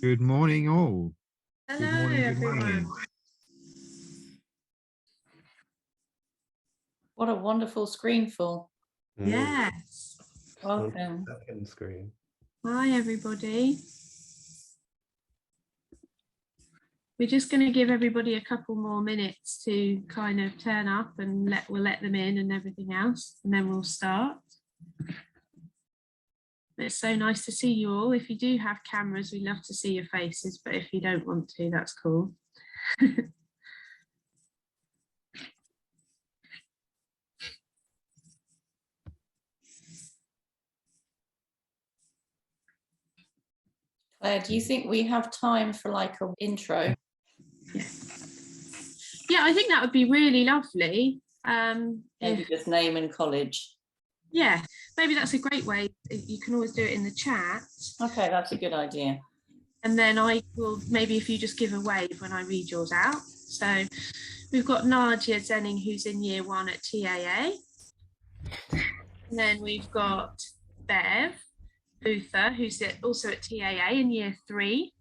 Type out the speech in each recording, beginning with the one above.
Good morning, all. Hello, Good morning, good everyone. morning. What a wonderful screen full. Yes. Welcome. Second screen. Hi, everybody. We're just going to give everybody a couple more minutes to kind of turn up and we'll let them in and everything else, and then we'll start. It's so nice to see you all. If you do have cameras, we love to see your faces, but if you don't want to, that's cool. Claire, do you think we have time for like an intro? Yeah, I think that would be really lovely. Maybe just name and college. Yeah, maybe that's a great way. You can always do it in the chat. Okay, that's a good idea. And then I will, maybe if you just give a wave when I read yours out. So we've got Nadia Zenning, who's in year 1 at TAA. And then we've got Bev Luther, who's also at TAA in year 3.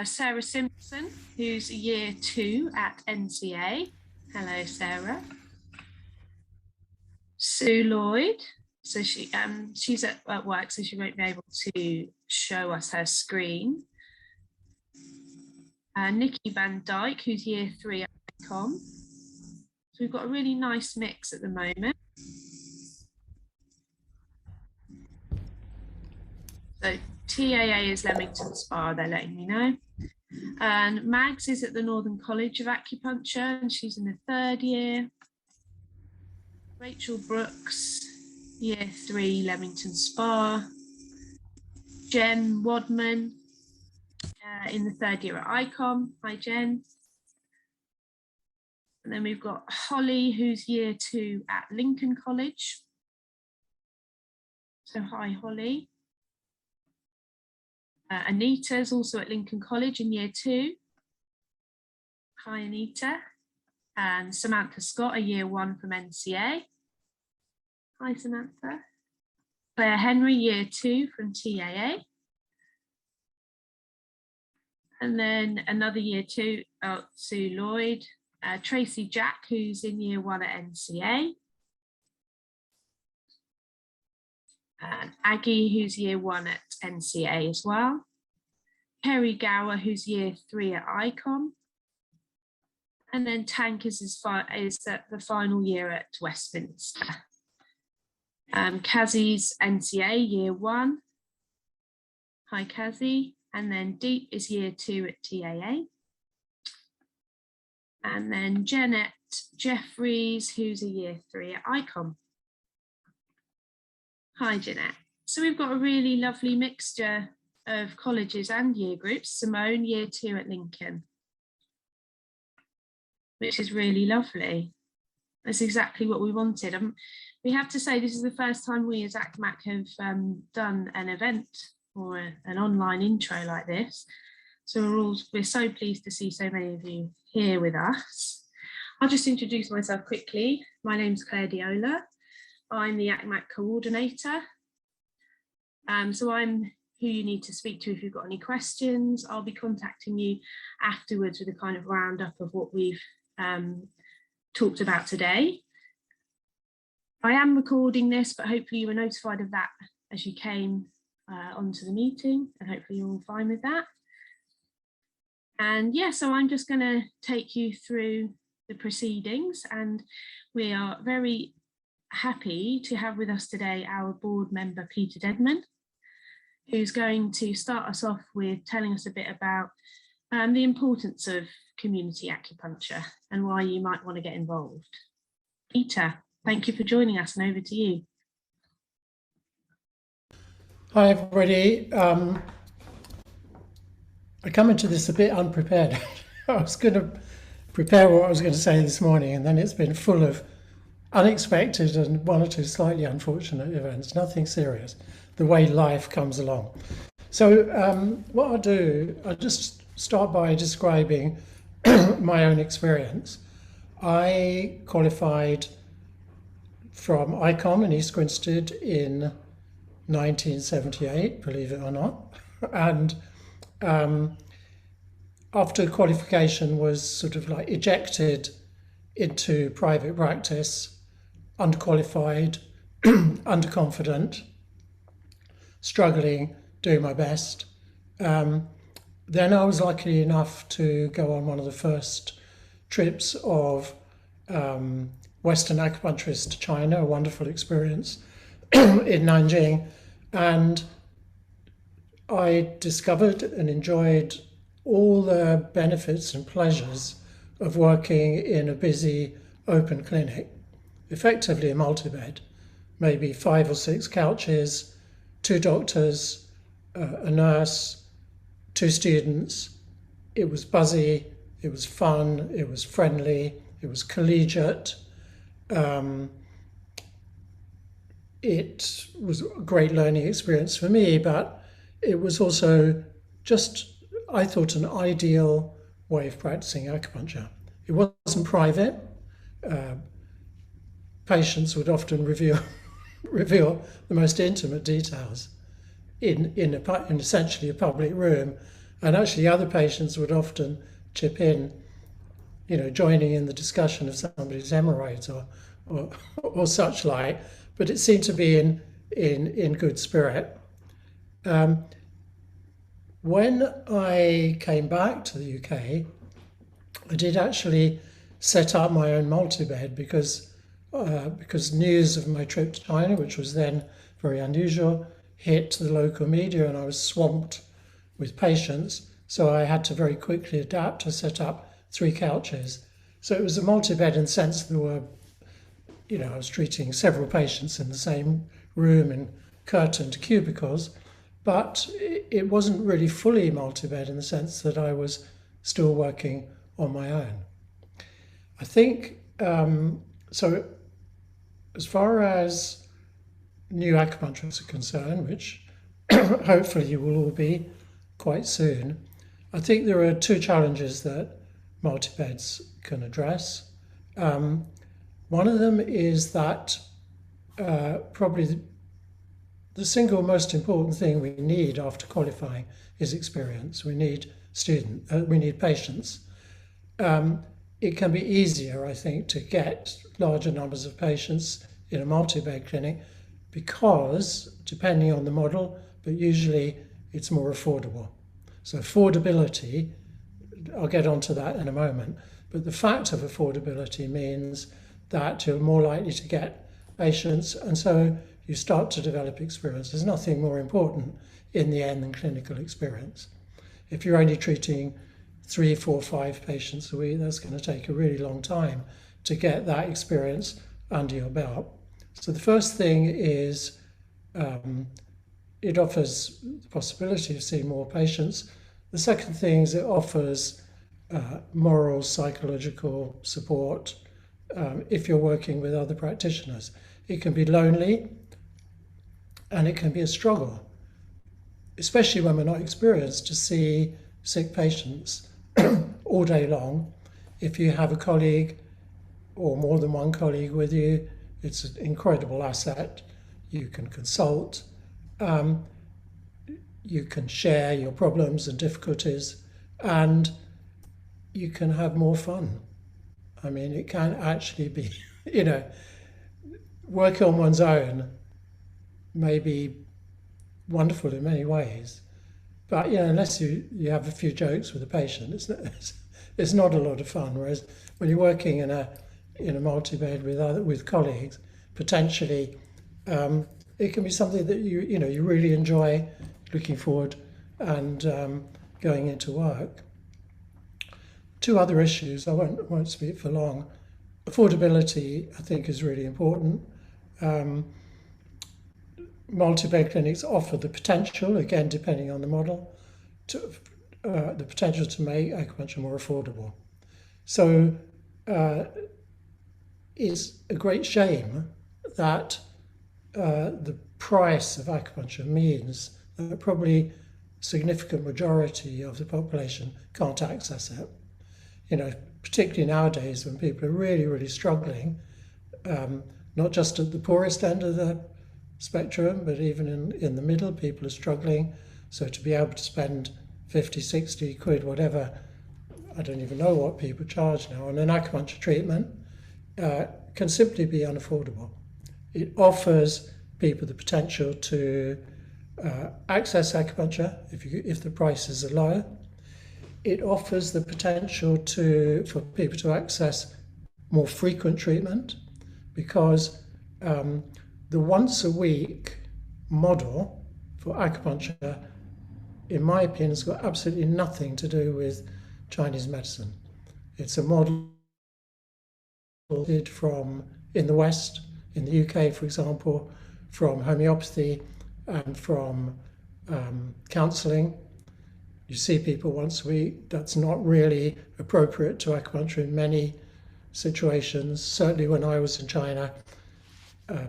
Sarah Simpson, who's year 2 at NCA. Hello, Sarah. Sue Lloyd, so she's at work, so she won't be able to show us her screen. Nikki Van Dyke, who's year 3 at ICOM. So we've got a really nice mix at the moment. So TAA is Leamington Spa, they're letting me know. And Mags is at the Northern College of Acupuncture, and she's in the 3rd year. Rachel Brooks, year 3, Leamington Spa. Jen Wadman, in the 3rd year at ICOM. Hi, Jen. And then we've got Holly, who's year 2 at Lincoln College. So hi, Holly. Anita's also at Lincoln College in year 2. Hi, Anita. And Samantha Scott, a year 1 from NCA. Hi, Samantha. Claire Henry, year 2 from TAA. And then another year 2, Sue Lloyd. Tracy Jack, who's in year 1 at NCA. And Aggie, who's year 1 at NCA as well. Kerry Gower, who's year 3 at ICOM. And then Tank is at the final year at Westminster. Kazi's NCA, year 1. Hi, Kazi. And then Deep is year 2 at TAA. And then Jeanette Jeffries, who's a year 3 at ICOM. Hi, Jeanette. So we've got a really lovely mixture of colleges and year groups. Simone, year 2 at Lincoln, which is really lovely. That's exactly what we wanted. We have to say this is the first time we as ACMAC have done an event or an online intro like this. So we're so pleased to see so many of you here with us. I'll just introduce myself quickly. My name's Claire Diola. I'm the ACMAC coordinator. So I'm who you need to speak to if you've got any questions. I'll be contacting you afterwards with a kind of roundup of what we've talked about today. I am recording this, but hopefully you were notified of that as you came onto the meeting, and hopefully you're all fine with that. And yeah, so I'm just going to take you through the proceedings, and we are very happy to have with us today our board member Peter Dedman, who's going to start us off with telling us a bit about the importance of community acupuncture and why you might want to get involved. Peter, thank you for joining us, and over to you. Hi everybody. I come into this a bit unprepared. I was going to prepare what I was going to say this morning, and then it's been full of unexpected and 1 or 2 slightly unfortunate events, nothing serious, the way life comes along. So what I'll do, I'll just start by describing my own experience. I qualified from ICOM in East Grinstead in 1978, believe it or not. and after qualification was sort of like ejected into private practice, underqualified, underconfident, struggling, doing my best. Then I was lucky enough to go on one of the first trips of Western acupuncturists to China, a wonderful experience in Nanjing. And I discovered and enjoyed all the benefits and pleasures of working in a busy open clinic, effectively a multi-bed, maybe 5 or 6 couches, 2 doctors, a nurse, 2 students. It was buzzy, it was fun, it was friendly, it was collegiate. It was a great learning experience for me, but it was also just, I thought, an ideal way of practicing acupuncture. It wasn't private. Patients would often reveal the most intimate details in essentially a public room, and actually other patients would often chip in, joining in the discussion of somebody's hemorrhoids or such like. But it seemed to be in good spirit. When I came back to the UK, I did actually set up my own multi-bed because news of my trip to China, which was then very unusual, hit the local media, and I was swamped with patients. So I had to very quickly adapt to set up 3 couches. So it was a multi-bed in the sense there were, I was treating several patients in the same room in curtained cubicles, but it wasn't really fully multi-bed in the sense that I was still working on my own. I think, so as far as new acupuncturists are concerned, which hopefully you will all be quite soon, I think there are 2 challenges that multi-beds can address. One of them is that probably the single most important thing we need after qualifying is experience. We need patients. It can be easier, I think, to get larger numbers of patients in a multi-bed clinic because, depending on the model, but usually it's more affordable. So affordability, I'll get onto that in a moment, but the fact of affordability means that you're more likely to get patients, and so you start to develop experience. There's nothing more important in the end than clinical experience. If you're only treating 3, 4, 5 patients a week, that's going to take a really long time to get that experience under your belt. So the first thing is it offers the possibility of seeing more patients. The second thing is it offers moral, psychological support if you're working with other practitioners. It can be lonely and it can be a struggle, especially when we're not experienced, to see sick patients all day long. If you have a colleague or more than one colleague with you, it's an incredible asset. You can consult, you can share your problems and difficulties, and you can have more fun. I mean, it can actually be, working on one's own may be wonderful in many ways, but unless you have a few jokes with the patient, it's not a lot of fun. Whereas when you're working in a multi-bed with colleagues, potentially it can be something that you really enjoy looking forward and going into work. 2 other issues, I won't speak for long. Affordability, I think, is really important. Multi-bed clinics offer the potential, again depending on the model, the potential to make acupuncture more affordable. So it's a great shame that the price of acupuncture means that probably a significant majority of the population can't access it. Particularly nowadays when people are really, really struggling, not just at the poorest end of the spectrum, but even in the middle, people are struggling. So to be able to spend 50, 60 quid, whatever, I don't even know what people charge now, on an acupuncture treatment can simply be unaffordable. It offers people the potential to access acupuncture if the prices are lower. It offers the potential for people to access more frequent treatment, because the once a week model for acupuncture, in my opinion, has got absolutely nothing to do with Chinese medicine. It's a model from in the West, in the UK, for example, from homeopathy and from counselling. You see people once a week. That's not really appropriate to acupuncture in many situations. Certainly when I was in China,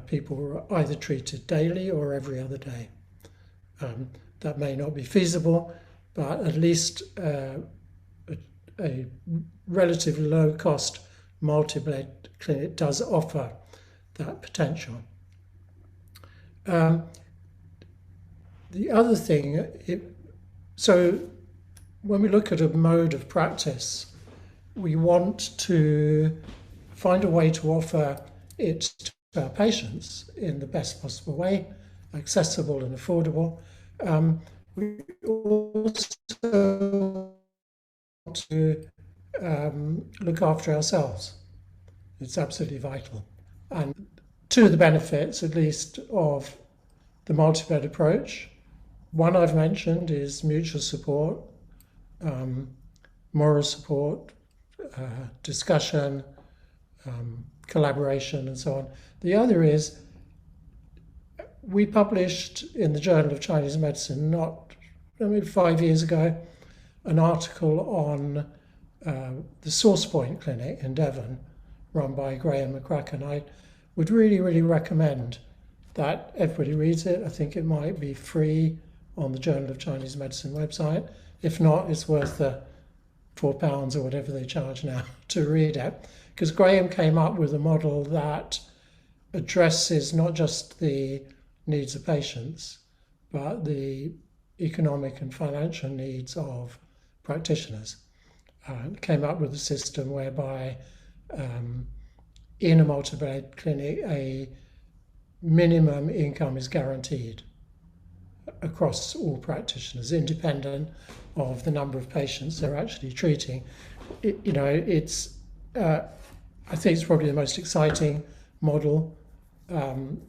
people were either treated daily or every other day. That may not be feasible, but at least a relatively low cost multi-blade clinic does offer that potential. The other thing, so when we look at a mode of practice, we want to find a way to offer it to our patients in the best possible way, accessible and affordable. We also want to look after ourselves. It's absolutely vital. And two of the benefits, at least, of the multi-blade approach, one I've mentioned is mutual support, moral support, discussion, collaboration, and so on. The other is, we published in the Journal of Chinese Medicine, 5 years ago, an article on the Source Point Clinic in Devon, run by Graham McCracken. I would really, really recommend that everybody reads it. I think it might be free on the Journal of Chinese Medicine website. If not, it's worth the £4 or whatever they charge now to read it. Because Graham came up with a model that addresses not just the needs of patients, but the economic and financial needs of practitioners. Came up with a system whereby in a multi-blade clinic, a minimum income is guaranteed across all practitioners, independent of the number of patients they're actually treating. I think it's probably the most exciting model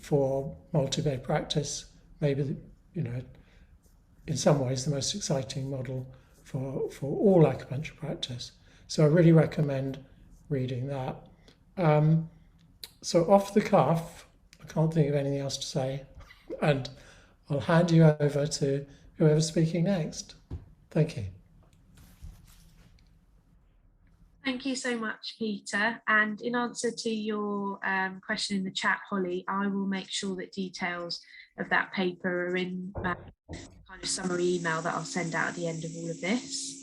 for multi-blade practice. Maybe, in some ways, the most exciting model for all acupuncture practice. So I really recommend reading that. So off the cuff, I can't think of anything else to say, and I'll hand you over to whoever's speaking next. Thank you. Thank you so much, Peter. And in answer to your question in the chat, Holly, I will make sure that details of that paper are in kind of summary email that I'll send out at the end of all of this.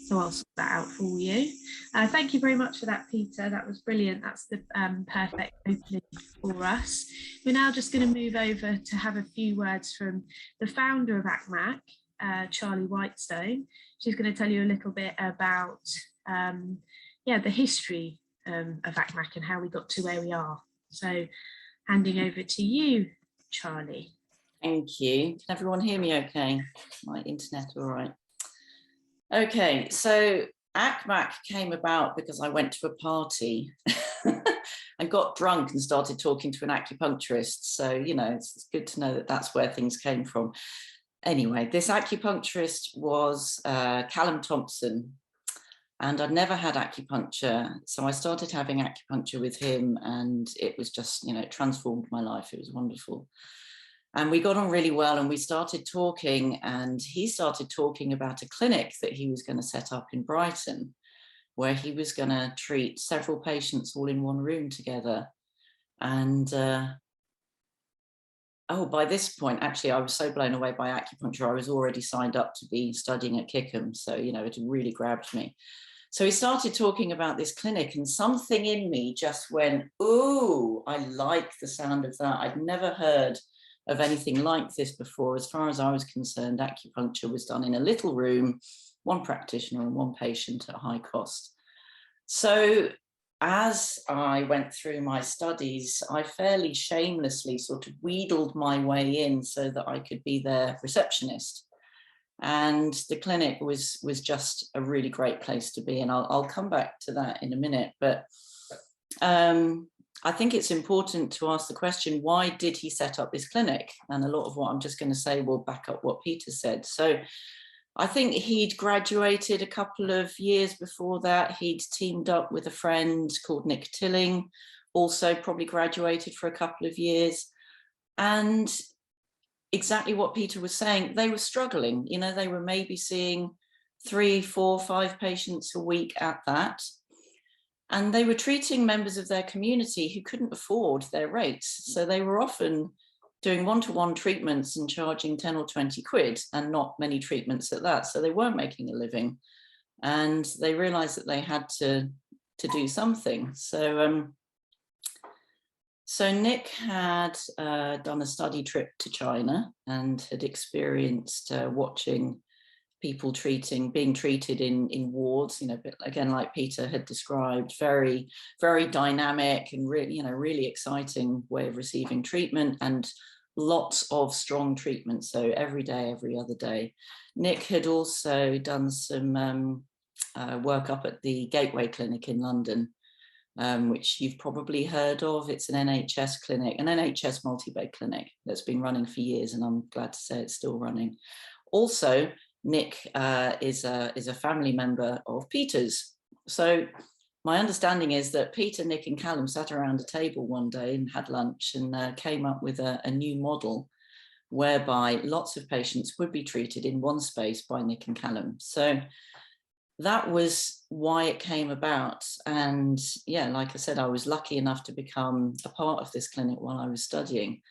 So I'll sort that out for you. Thank you very much for that, Peter. That was brilliant. That's the perfect opening for us. We're now just going to move over to have a few words from the founder of ACMAC, Charlie Whitestone. She's going to tell you a little bit about the history of ACMAC and how we got to where we are. So handing over to you, Charlie. Thank you. Can everyone hear me okay? My internet all right? Okay, so ACMAC came about because I went to a party and got drunk and started talking to an acupuncturist. So, it's good to know that that's where things came from. Anyway, this acupuncturist was Callum Thompson, and I'd never had acupuncture. So I started having acupuncture with him, and it was just, it transformed my life. It was wonderful. And we got on really well, and we started talking, and he started talking about a clinic that he was going to set up in Brighton, where he was going to treat several patients all in one room together. And by this point, actually, I was so blown away by acupuncture, I was already signed up to be studying at Kickham. So, it really grabbed me. So he started talking about this clinic, and something in me just went, ooh, I like the sound of that. I'd never heard of anything like this before. As far as I was concerned, acupuncture was done in a little room, one practitioner and one patient at high cost. So as I went through my studies, I fairly shamelessly sort of wheedled my way in so that I could be their receptionist. And the clinic was just a really great place to be. And I'll come back to that in a minute. But I think it's important to ask the question, why did he set up this clinic? And a lot of what I'm just going to say will back up what Peter said. So I think he'd graduated a couple of years before that. He'd teamed up with a friend called Nick Tilling, also probably graduated for a couple of years. And exactly what Peter was saying, they were struggling. You know, they were maybe seeing 3, 4, 5 patients a week at that. And they were treating members of their community who couldn't afford their rates. So they were often doing one-to-one treatments and charging 10 or 20 quid and not many treatments at that. So they weren't making a living. And they realized that they had to do something. So, so Nick had done a study trip to China and had experienced watching people being treated in wards, you know, again, like Peter had described, very, very dynamic and really, you know, really exciting way of receiving treatment and lots of strong treatment. So every day, every other day. Nick had also done some work up at the Gateway Clinic in London, which you've probably heard of. It's an NHS clinic, an NHS multi-bed clinic that's been running for years, and I'm glad to say it's still running. Also, Nick is a family member of Peter's. So my understanding is that Peter, Nick and Callum sat around a table one day and had lunch and came up with a new model whereby lots of patients would be treated in one space by Nick and Callum. So that was why it came about. And yeah, like I said, I was lucky enough to become a part of this clinic while I was studying.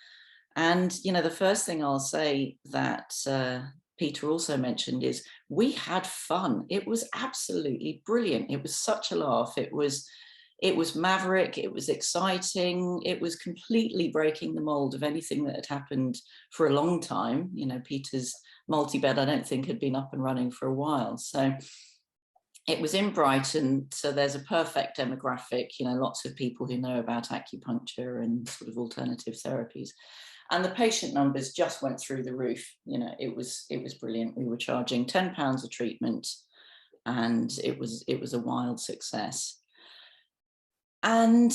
And, you know, the first thing I'll say that Peter also mentioned is we had fun. It was absolutely brilliant. It was such a laugh. It was maverick. It was exciting. It was completely breaking the mold of anything that had happened for a long time. You know, Peter's multi-bed, I don't think, had been up and running for a while. So it was in Brighton. So there's a perfect demographic, you know, lots of people who know about acupuncture and sort of alternative therapies. And the patient numbers just went through the roof. You know, it was brilliant. We were charging £10 a treatment, and it was a wild success. And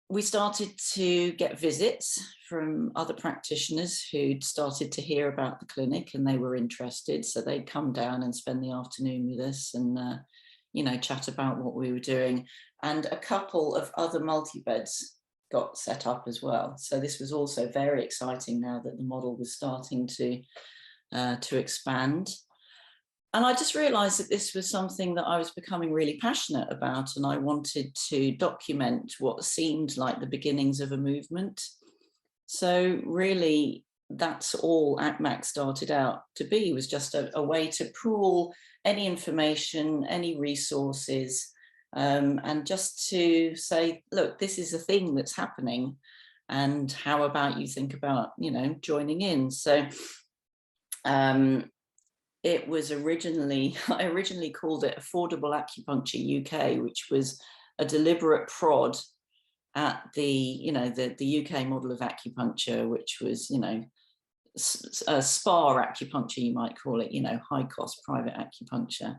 we started to get visits from other practitioners who'd started to hear about the clinic and they were interested. So they'd come down and spend the afternoon with us and, you know, chat about what we were doing. And a couple of other multi-beds got set up as well. So this was also very exciting now that the model was starting to expand. And I just realized that this was something that I was becoming really passionate about, and I wanted to document what seemed like the beginnings of a movement. So really, that's all ACMAC started out to be, was just a way to pool any information, any resources, and just to say, look, this is a thing that's happening, and how about you think about, you know, joining in? So it was originally, I originally called it Affordable Acupuncture UK, which was a deliberate prod at the, you know, the UK model of acupuncture, which was, you know, spa acupuncture, you might call it, you know, high cost private acupuncture.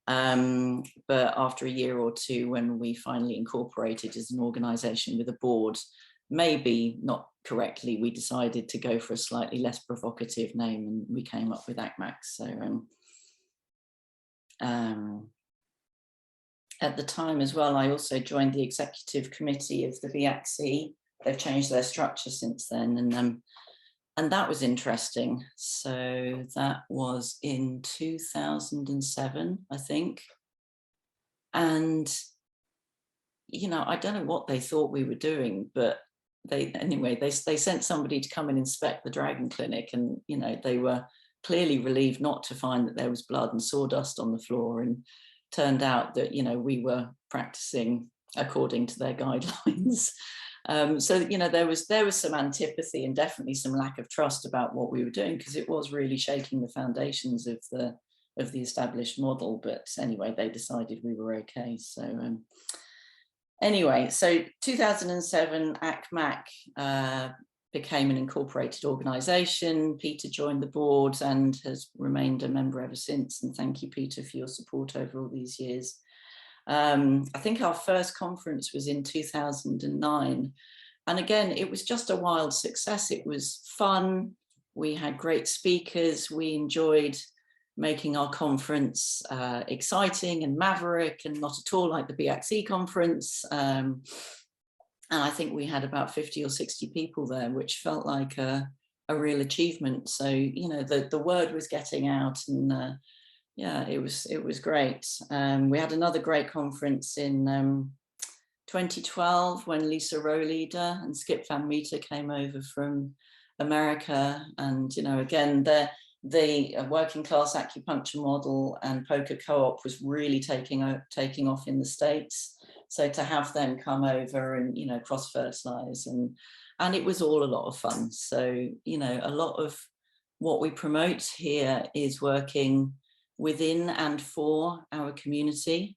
But after a year or two, when we finally incorporated as an organization with a board, maybe not correctly, we decided to go for a slightly less provocative name, and we came up with ACMAC. So at the time as well, I also joined the executive committee of the BACC. They've changed their structure since then, and that was interesting. So that was in 2007, I think. And, you know, I don't know what they thought we were doing, but they sent somebody to come and inspect the Dragon Clinic, and, you know, they were clearly relieved not to find that there was blood and sawdust on the floor, and turned out that, you know, we were practicing according to their guidelines. So, you know, there was some antipathy and definitely some lack of trust about what we were doing, because it was really shaking the foundations of the established model. But anyway, they decided we were okay. So anyway, so 2007, ACMAC became an incorporated organisation. Peter joined the board and has remained a member ever since. And thank you, Peter, for your support over all these years. I think our first conference was in 2009. And again, it was just a wild success. It was fun. We had great speakers. We enjoyed making our conference exciting and maverick and not at all like the BACC conference. And I think we had about 50 or 60 people there, which felt like a real achievement. So, you know, the word was getting out, and yeah, it was great. We had another great conference in 2012 when Lisa Rohleder and Skip Van Meter came over from America. And, you know, again, the working class acupuncture model and poker co-op was really taking off in the States. So to have them come over and, you know, cross-fertilize, and it was all a lot of fun. So, you know, a lot of what we promote here is working within and for our community.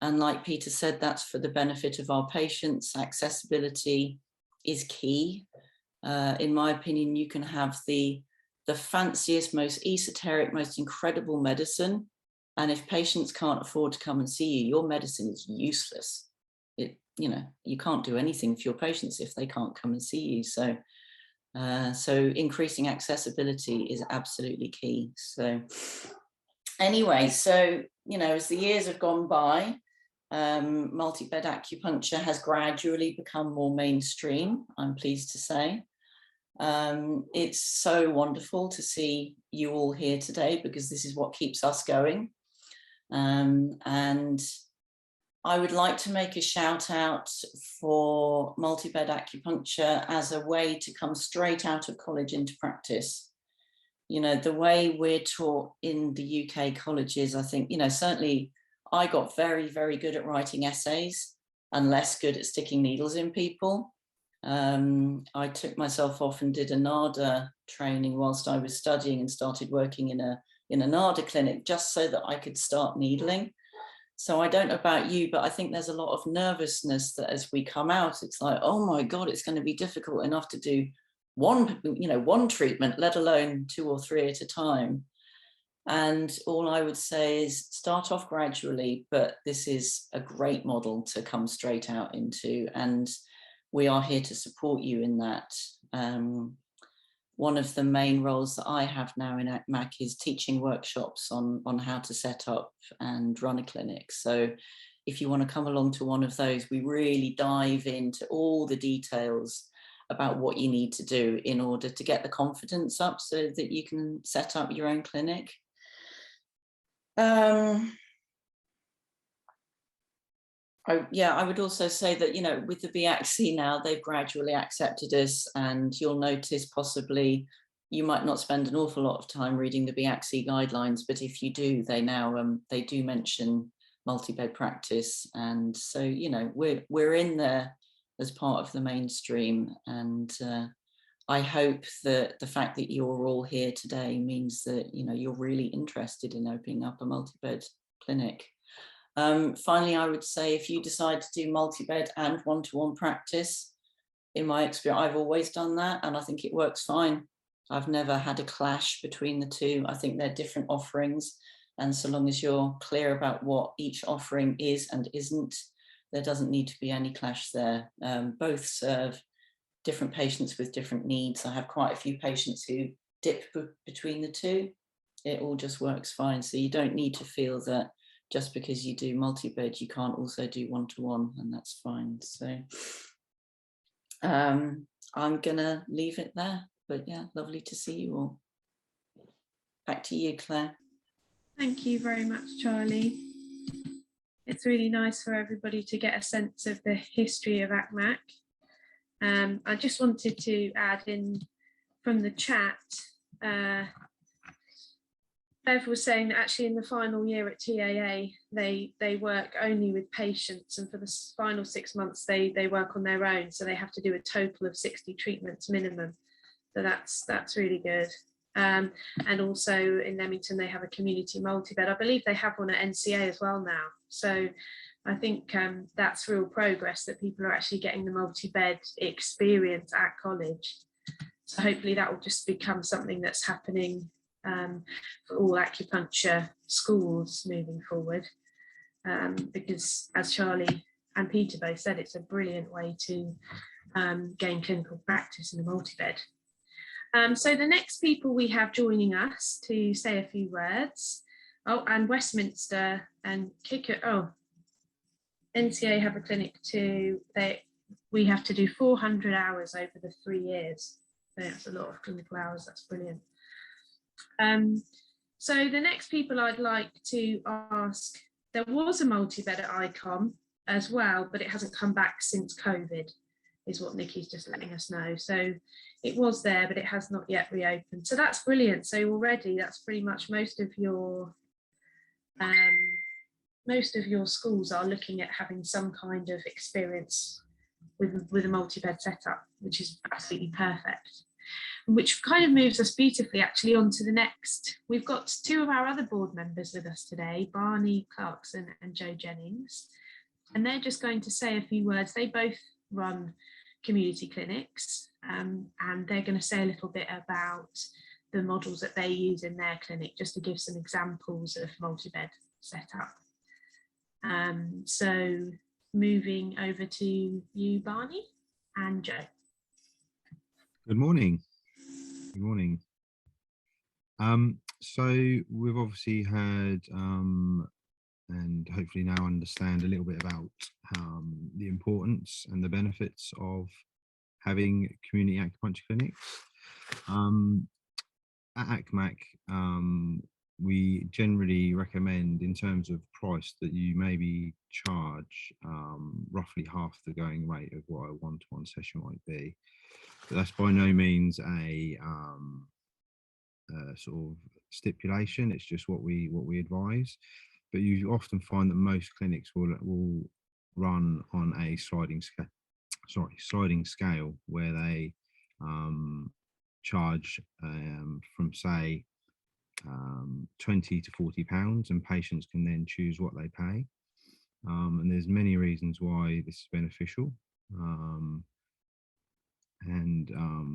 And like Peter said, that's for the benefit of our patients. Accessibility is key. In my opinion, you can have the fanciest, most esoteric, most incredible medicine, and if patients can't afford to come and see you, your medicine is useless. You know, you can't do anything for your patients if they can't come and see you. So increasing accessibility is absolutely key. So anyway, so, you know, as the years have gone by, multi-bed acupuncture has gradually become more mainstream, I'm pleased to say. It's so wonderful to see you all here today, because this is what keeps us going. And I would like to make a shout out for multi-bed acupuncture as a way to come straight out of college into practice. You know, the way we're taught in the UK colleges, I think, you know, certainly I got very, very good at writing essays and less good at sticking needles in people. I took myself off and did a NADA training whilst I was studying, and started working in a NADA clinic just so that I could start needling. So I don't know about you, but I think there's a lot of nervousness that as we come out, it's like, oh my God, it's going to be difficult enough to do one treatment, let alone 2 or 3 at a time. And all I would say is start off gradually, but this is a great model to come straight out into, and we are here to support you in that. One of the main roles that I have now in ACMAC is teaching workshops on how to set up and run a clinic. So if you want to come along to one of those, we really dive into all the details about what you need to do in order to get the confidence up so that you can set up your own clinic. I would also say that, you know, with the BACC now, they've gradually accepted us, and you'll notice possibly you might not spend an awful lot of time reading the BACC guidelines, but if you do, they now they do mention multi-bed practice, and so, you know, we're in there as part of the mainstream. And I hope that the fact that you're all here today means that, you know, you're really interested in opening up a multi-bed clinic. Finally, I would say if you decide to do multi-bed and one-to-one practice, in my experience, I've always done that, and I think it works fine. I've never had a clash between the two. I think they're different offerings, and so long as you're clear about what each offering is and isn't, there doesn't need to be any clash there. Both serve different patients with different needs. I have quite a few patients who dip between the two. It all just works fine. So you don't need to feel that just because you do multi-bed, you can't also do one-to-one, and that's fine. So I'm gonna leave it there, but yeah, lovely to see you all. Back to you, Claire. Thank you very much, Charlie. It's really nice for everybody to get a sense of the history of ACMAC. I just wanted to add in from the chat, Bev was saying that actually in the final year at TAA, they work only with patients, and for the final 6 months they work on their own, so they have to do a total of 60 treatments minimum. So that's really good. And also in Leamington they have a community multi-bed. I believe they have one at NCA as well now. So I think that's real progress, that people are actually getting the multi-bed experience at college. So hopefully that will just become something that's happening for all acupuncture schools moving forward, because as Charlie and Peter both said, it's a brilliant way to gain clinical practice in a multi-bed. So the next people we have joining us to say a few words, and Westminster and NCA have a clinic too. We have to do 400 hours over the 3 years. So that's a lot of clinical hours. That's brilliant. So the next people I'd like to ask, there was a multi-bed at ICOM as well, but it hasn't come back since COVID, is what Nikki's just letting us know. So it was there, but it has not yet reopened. So that's brilliant. So already that's pretty much most of your schools are looking at having some kind of experience with a multi-bed setup, which is absolutely perfect. Which kind of moves us beautifully actually on to the next. We've got 2 of our other board members with us today, Barney Clarkson and Joe Jennings, and they're just going to say a few words. They both run community clinics, and they're going to say a little bit about the models that they use in their clinic, just to give some examples of multi-bed setup. So moving over to you, Barney and Joe. Good morning. Good morning. So we've obviously heard and hopefully now understand a little bit about the importance and the benefits of having community acupuncture clinics. At ACMAC, we generally recommend, in terms of price, that you maybe charge roughly half the going rate of what a one-to-one session might be. But that's by no means a sort of stipulation. It's just what we advise. But you often find that most clinics will run on a sliding scale, where they charge from say £20 to £40, and patients can then choose what they pay. And there's many reasons why this is beneficial. And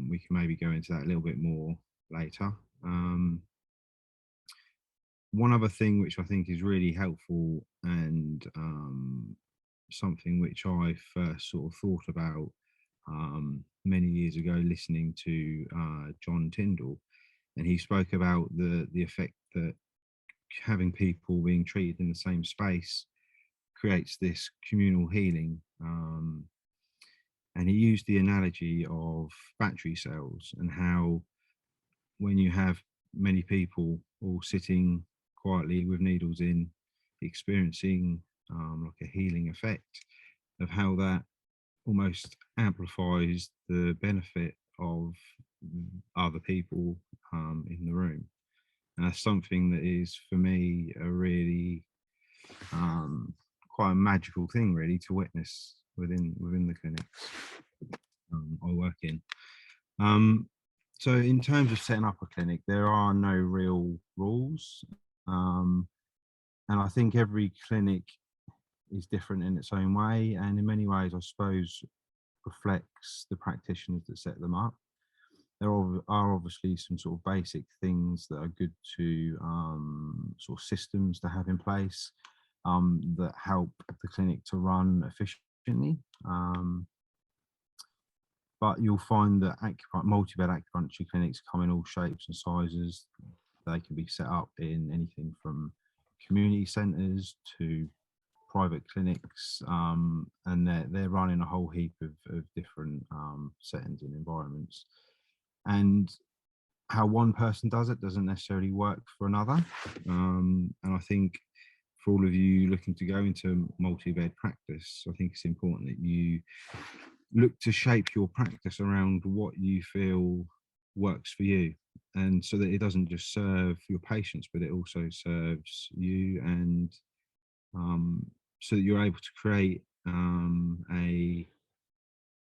we can maybe go into that a little bit more later. One other thing which I think is really helpful, and something which I first sort of thought about many years ago, listening to John Tyndall, and he spoke about the effect that having people being treated in the same space creates this communal healing. And he used the analogy of battery cells, and how when you have many people all sitting quietly with needles in, experiencing like a healing effect, of how that almost amplifies the benefit of other people in the room. And that's something that is, for me, a really quite a magical thing, really, to witness within the clinics I work in. So in terms of setting up a clinic, there are no real rules, and I think every clinic is different in its own way, and in many ways, I suppose, reflects the practitioners that set them up. There are obviously some sort of basic things that are good to sort of systems to have in place that help the clinic to run efficiently. But you'll find that multi-bed acupuncture clinics come in all shapes and sizes. They can be set up in anything from community centres to private clinics, and they're running a whole heap of different settings and environments. And how one person does it doesn't necessarily work for another. And I think for all of you looking to go into multi-bed practice, I think it's important that you look to shape your practice around what you feel works for you. and so that it doesn't just serve your patients, but it also serves you, and so that you're able to create an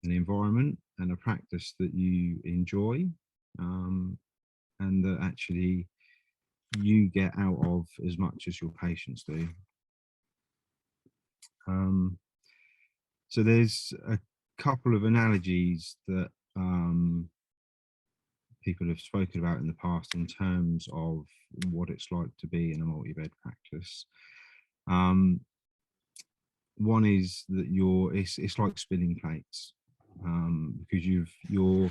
environment and a practice that you enjoy, and that actually you get out of as much as your patients do. So there's a couple of analogies that people have spoken about in the past in terms of what it's like to be in a multi-bed practice. One is that it's like spinning plates, because you're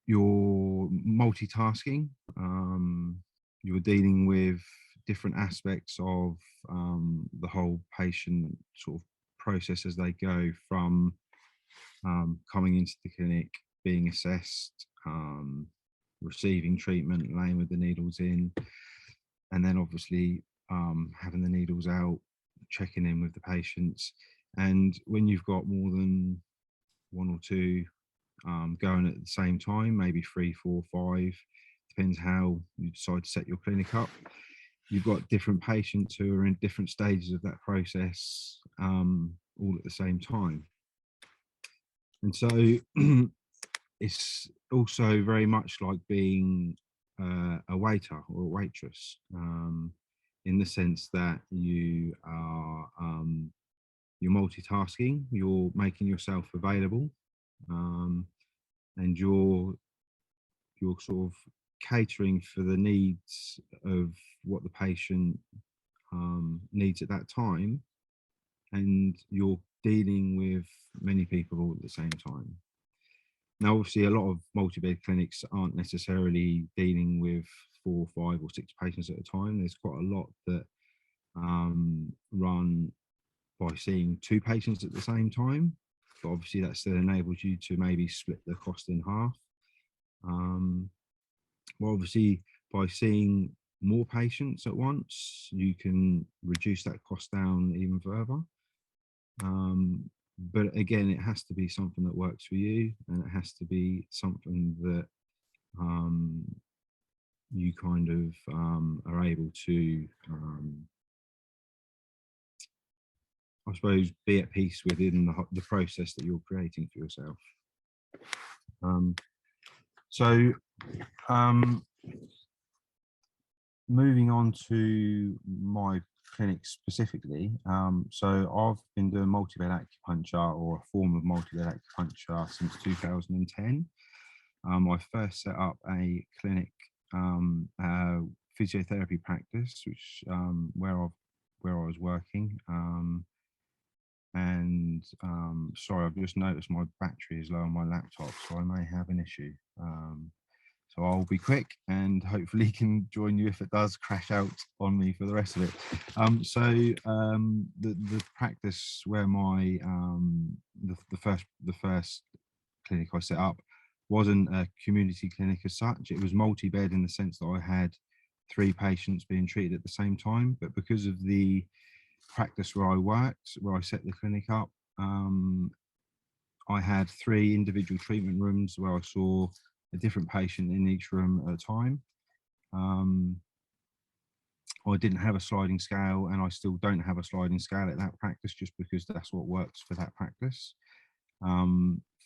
multitasking. You're dealing with different aspects of the whole patient sort of process as they go from coming into the clinic, being assessed, receiving treatment, laying with the needles in, and then obviously having the needles out, checking in with the patients. And when you've got more than one or two going at the same time, maybe 3, 4, 5, depends how you decide to set your clinic up. You've got different patients who are in different stages of that process, all at the same time. And so it's also very much like being a waiter or a waitress, in the sense that you're multitasking, you're making yourself available, and you're sort of catering for the needs of what the patient needs at that time, and you're dealing with many people all at the same time. Now, obviously, a lot of multi-bed clinics aren't necessarily dealing with 4, 5 or 6 patients at a time. There's quite a lot that run by seeing 2 patients at the same time, but obviously that still enables you to maybe split the cost in half. Well, obviously, by seeing more patients at once, you can reduce that cost down even further. But again, it has to be something that works for you, and it has to be something that you kind of are able to, I suppose, be at peace within the process that you're creating for yourself. So moving on to my clinic specifically, so I've been doing multi-bed acupuncture, or a form of multi-bed acupuncture, since 2010. I first set up a clinic, physiotherapy practice, which where I was working, and sorry, I've just noticed my battery is low on my laptop, so I may have an issue. So I'll be quick, and hopefully can join you if it does crash out on me for the rest of it. So the practice where my the first clinic I set up wasn't a community clinic as such. It was multi-bed in the sense that I had 3 patients being treated at the same time, but because of the practice where I worked, where I set the clinic up, I had 3 individual treatment rooms where I saw a different patient in each room at a time. I didn't have a sliding scale, and I still don't have a sliding scale at that practice, just because that's what works for that practice.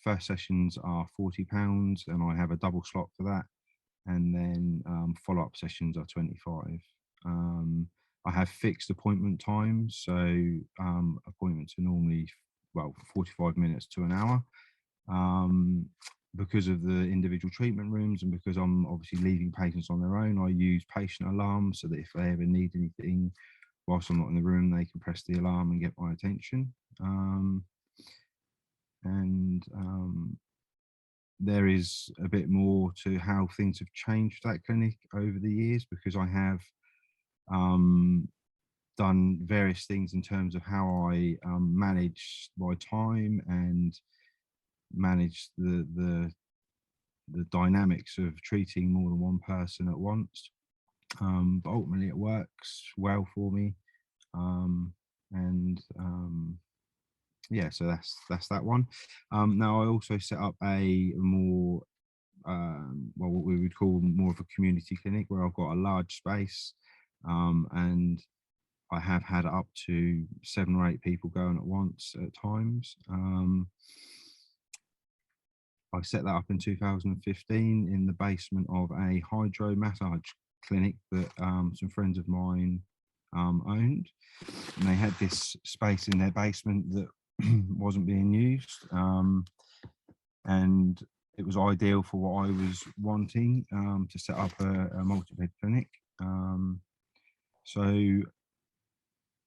First sessions are £40, and I have a double slot for that, and then follow-up sessions are 25. I have fixed appointment times, so appointments are normally 45 minutes to an hour. Because of the individual treatment rooms, and because I'm obviously leaving patients on their own, I use patient alarms so that if they ever need anything whilst I'm not in the room, they can press the alarm and get my attention. There is a bit more to how things have changed for that clinic over the years, because I have done various things in terms of how I manage my time and manage the dynamics of treating more than one person at once. But ultimately it works well for me. Yeah, so that's that one. Now I also set up a more well, what we would call more of a community clinic, where I've got a large space, and I have had up to 7 or 8 people going at once at times. I set that up in 2015 in the basement of a hydro massage clinic that some friends of mine owned, and they had this space in their basement that wasn't being used, and it was ideal for what I was wanting, to set up a multi-bed clinic. So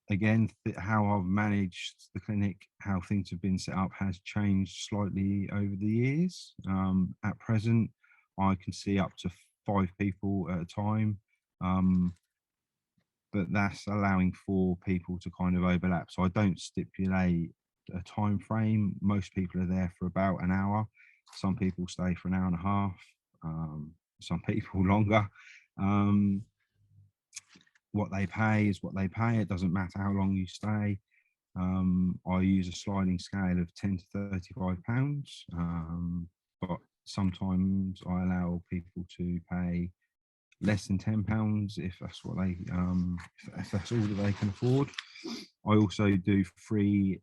again, how I've managed the clinic, how things have been set up, has changed slightly over the years. At present, I can see up to 5 people at a time, but that's allowing 4 people to kind of overlap. So I don't stipulate a time frame. Most people are there for about an hour. Some people stay for an hour and a half. Some people longer. What they pay is what they pay. It doesn't matter how long you stay. I use a sliding scale of £10 to £35, but sometimes I allow people to pay less than £10 if that's what they if that's all that they can afford. I also do free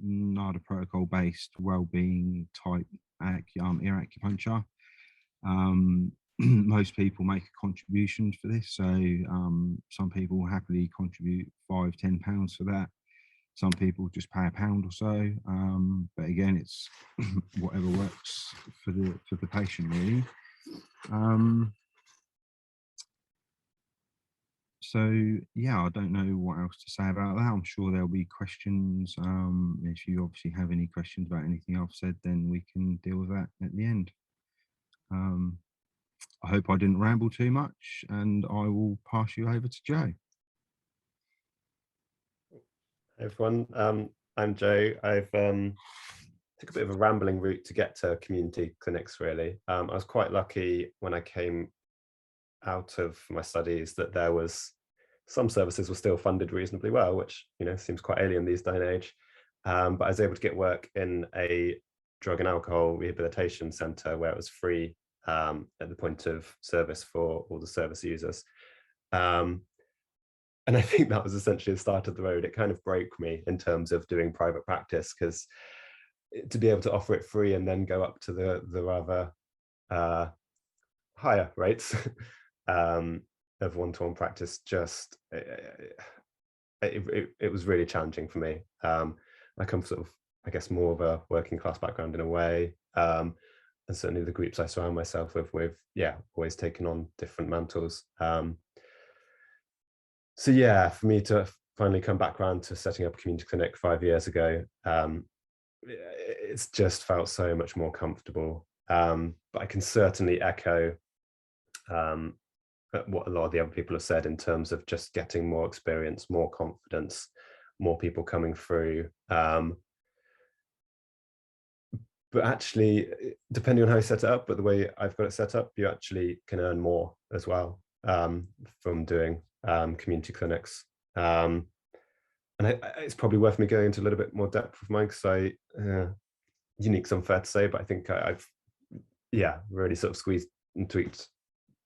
NADA protocol based well-being type ear acupuncture. Most people make a contribution for this, so some people happily contribute £5–10 for that. Some people just pay £1 or so, but again, it's whatever works for the patient, really. So yeah, I don't know what else to say about that. I'm sure there'll be questions. If you obviously have any questions about anything I've said, then we can deal with that at the end. I hope I didn't ramble too much, and I will pass you over to Joe. Hey everyone, I'm Joe. I've took a bit of a rambling route to get to community clinics, really. I was quite lucky when I came out of my studies that there was some services were still funded reasonably well, which, you know, seems quite alien these day and age. But I was able to get work in a drug and alcohol rehabilitation centre where it was free at the point of service for all the service users. And I think that was essentially the start of the road. It kind of broke me in terms of doing private practice, because to be able to offer it free and then go up to the rather higher rates of one-to-one practice, just it was really challenging for me. I come sort of, I guess, more of a working class background in a way, and certainly the groups I surround myself with yeah, always taking on different mantles. So yeah, for me to finally come back around to setting up a community clinic 5 years ago, it's just felt so much more comfortable. But I can certainly echo what a lot of the other people have said in terms of just getting more experience, more confidence, more people coming through. But actually, depending on how you set it up, but the way I've got it set up, you actually can earn more as well from doing community clinics. And it's probably worth me going into a little bit more depth with mine, because unique's unfair to say, but I think I've really sort of squeezed and tweaked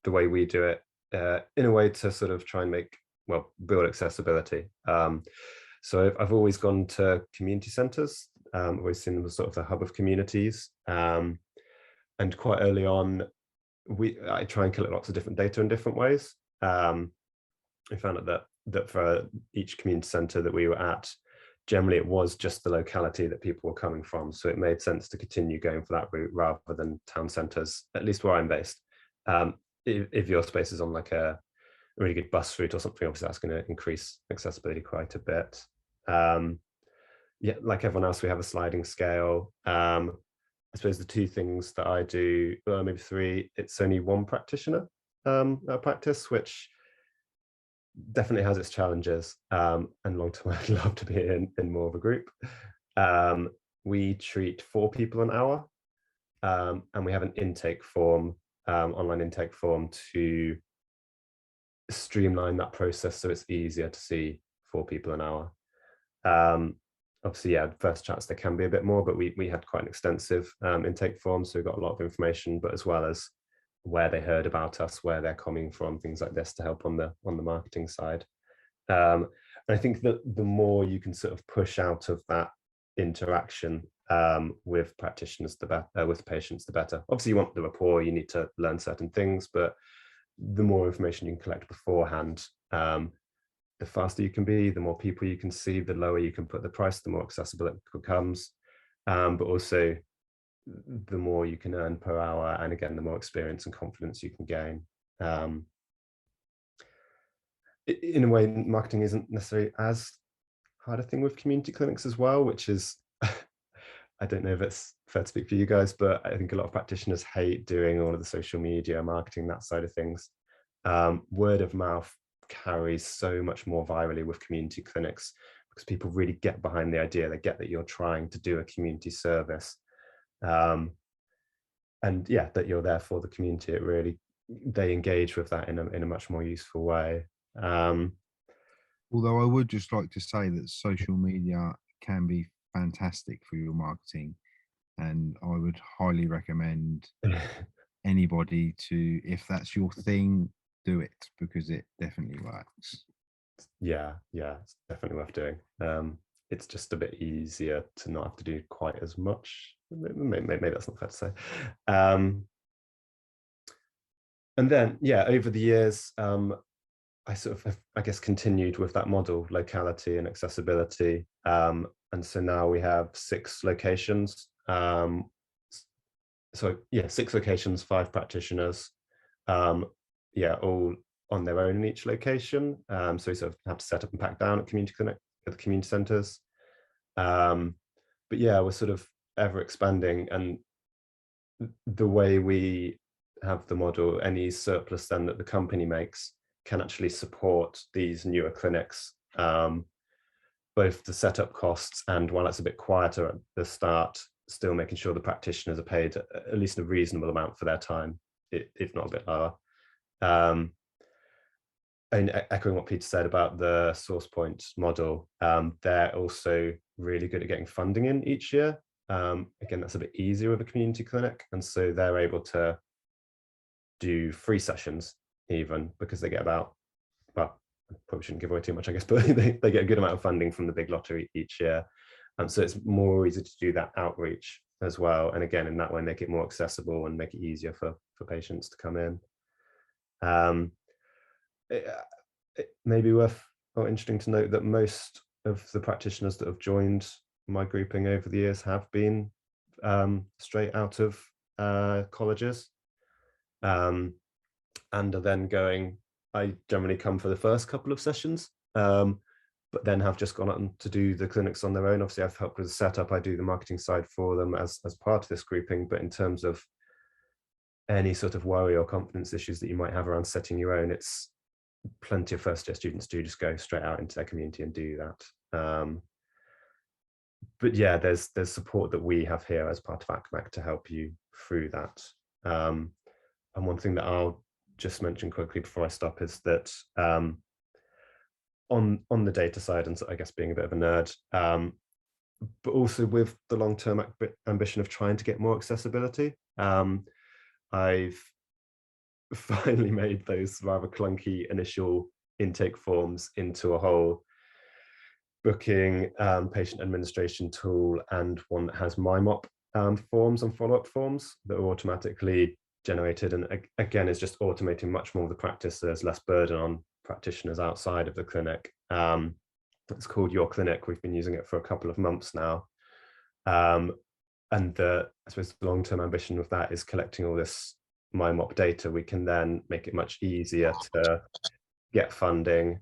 the way we do it in a way to sort of try and build accessibility. So I've always gone to community centres. I've always seen them as sort of the hub of communities. And quite early on, I try and collect lots of different data in different ways. I found out that for each community centre that we were at, generally it was just the locality that people were coming from. So it made sense to continue going for that route rather than town centres, at least where I'm based. If your space is on like a really good bus route or something, obviously that's going to increase accessibility quite a bit. Yeah, like everyone else, we have a sliding scale. I suppose the 2 things that I do, maybe 3, it's only 1 practitioner practice, which definitely has its challenges. And long term, I'd love to be in more of a group. We treat 4 people an hour, and we have an intake form, online intake form, to streamline that process so it's easier to see 4 people an hour. Obviously, yeah, first chats there can be a bit more, but we had quite an extensive intake form, so we got a lot of information, but as well as where they heard about us, where they're coming from, things like this to help on the marketing side. And I think that the more you can sort of push out of that interaction with practitioners, the better, with patients, the better. Obviously, you want the rapport, you need to learn certain things, but the more information you can collect beforehand, the faster you can be, the more people you can see, the lower you can put the price, the more accessible it becomes. But also, the more you can earn per hour, and again, the more experience and confidence you can gain. In a way, marketing isn't necessarily as hard a thing with community clinics as well, which is, I don't know if it's fair to speak for you guys, but I think a lot of practitioners hate doing all of the social media marketing, that side of things. Word of mouth carries so much more virally with community clinics because people really get behind the idea. They get that you're trying to do a community service. And yeah, that you're there for the community. It really, they engage with that in a much more useful way. Although I would just like to say that social media can be fantastic for your marketing, and I would highly recommend anybody to, if that's your thing, do it, because it definitely works. Yeah, it's definitely worth doing. It's just a bit easier to not have to do quite as much. Maybe that's not fair to say. And then, yeah, over the years, I sort of have, I guess, continued with that model, locality and accessibility. And so now we have 6 locations. So yeah, 6 locations, 5 practitioners. Yeah, all on their own in each location. So we sort of have to set up and pack down at community clinic, at the community centres. But yeah, we're sort of ever expanding, and the way we have the model, any surplus then that the company makes can actually support these newer clinics, both the setup costs and, while it's a bit quieter at the start, still making sure the practitioners are paid at least a reasonable amount for their time, if not a bit lower. And echoing what Peter said about the SourcePoint model, they're also really good at getting funding in each year. Again, that's a bit easier with a community clinic, and so they're able to do free sessions even, because they get about, well, I probably shouldn't give away too much, I guess, but they get a good amount of funding from the big lottery each year. So it's more easy to do that outreach as well. And again, in that way, make it more accessible and make it easier for patients to come in. It may be worth or interesting to note that most of the practitioners that have joined my grouping over the years have been straight out of colleges, and are then going, I generally come for the first couple of sessions, but then have just gone on to do the clinics on their own. Obviously, I've helped with the setup. I do the marketing side for them as part of this grouping, but in terms of any sort of worry or confidence issues that you might have around setting your own, it's plenty of first year students do just go straight out into their community and do that. But yeah, there's support that we have here as part of ACMAC to help you through that. And one thing that I'll just mention quickly before I stop is that on the data side, and so I guess being a bit of a nerd, but also with the long-term ambition of trying to get more accessibility, I've finally made those rather clunky initial intake forms into a whole booking, patient administration tool, and one that has MyMop forms and follow-up forms that are automatically generated. And again, is just automating much more of the practice. There's less burden on practitioners outside of the clinic. It's called Your Clinic. We've been using it for a couple of months now. And I suppose the long-term ambition of that is collecting all this MyMop data. We can then make it much easier to get funding,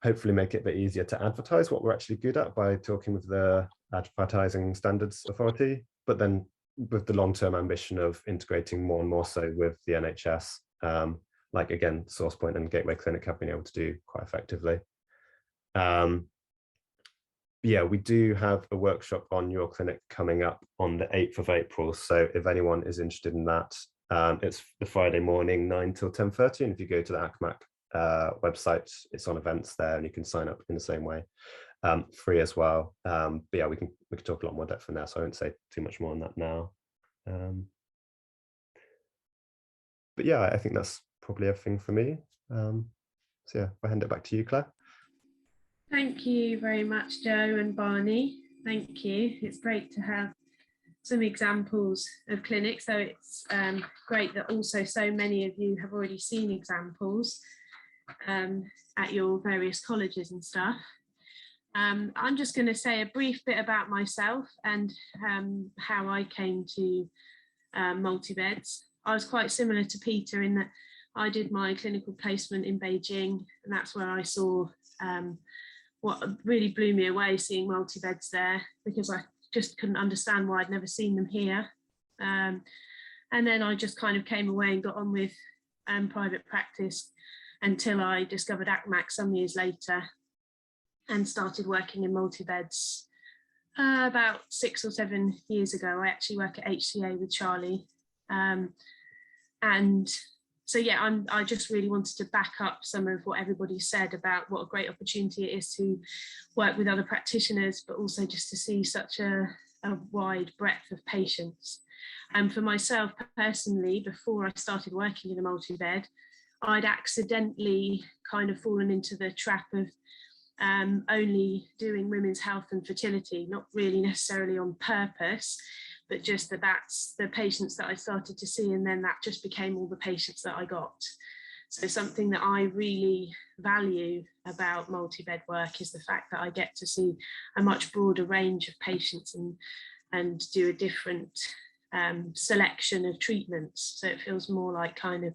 hopefully make it a bit easier to advertise what we're actually good at by talking with the Advertising Standards Authority, but then with the long-term ambition of integrating more and more so with the NHS, like again, SourcePoint and Gateway Clinic have been able to do quite effectively. Yeah, we do have a workshop on Your Clinic coming up on the 8th of April. So if anyone is interested in that, it's the Friday morning, 9 till 10:30. And if you go to the ACMAC website, it's on events there, and you can sign up in the same way, free as well. But yeah, we can talk a lot more depth from there, so I won't say too much more on that now. but yeah, I think that's probably everything for me. So yeah, I'll hand it back to you, Claire. Thank you very much, Joe and Barney. Thank you. It's great to have some examples of clinics. So it's great that also so many of you have already seen examples at your various colleges and stuff. I'm just going to say a brief bit about myself and how I came to multi-beds. I was quite similar to Peter in that I did my clinical placement in Beijing, and that's where I saw what really blew me away, seeing multi-beds there, because I just couldn't understand why I'd never seen them here. And then I just kind of came away and got on with private practice until I discovered ACMAC some years later and started working in multi-beds about 6 or 7 years ago. I actually work at HCA with Charlie. And so, yeah, I just really wanted to back up some of what everybody said about what a great opportunity it is to work with other practitioners, but also just to see such a wide breadth of patients. And for myself personally, before I started working in a multi-bed, I'd accidentally kind of fallen into the trap of only doing women's health and fertility, not really necessarily on purpose, but just that's the patients that I started to see, and then that just became all the patients that I got. So something that I really value about multi-bed work is the fact that I get to see a much broader range of patients and do a different selection of treatments. So it feels more like kind of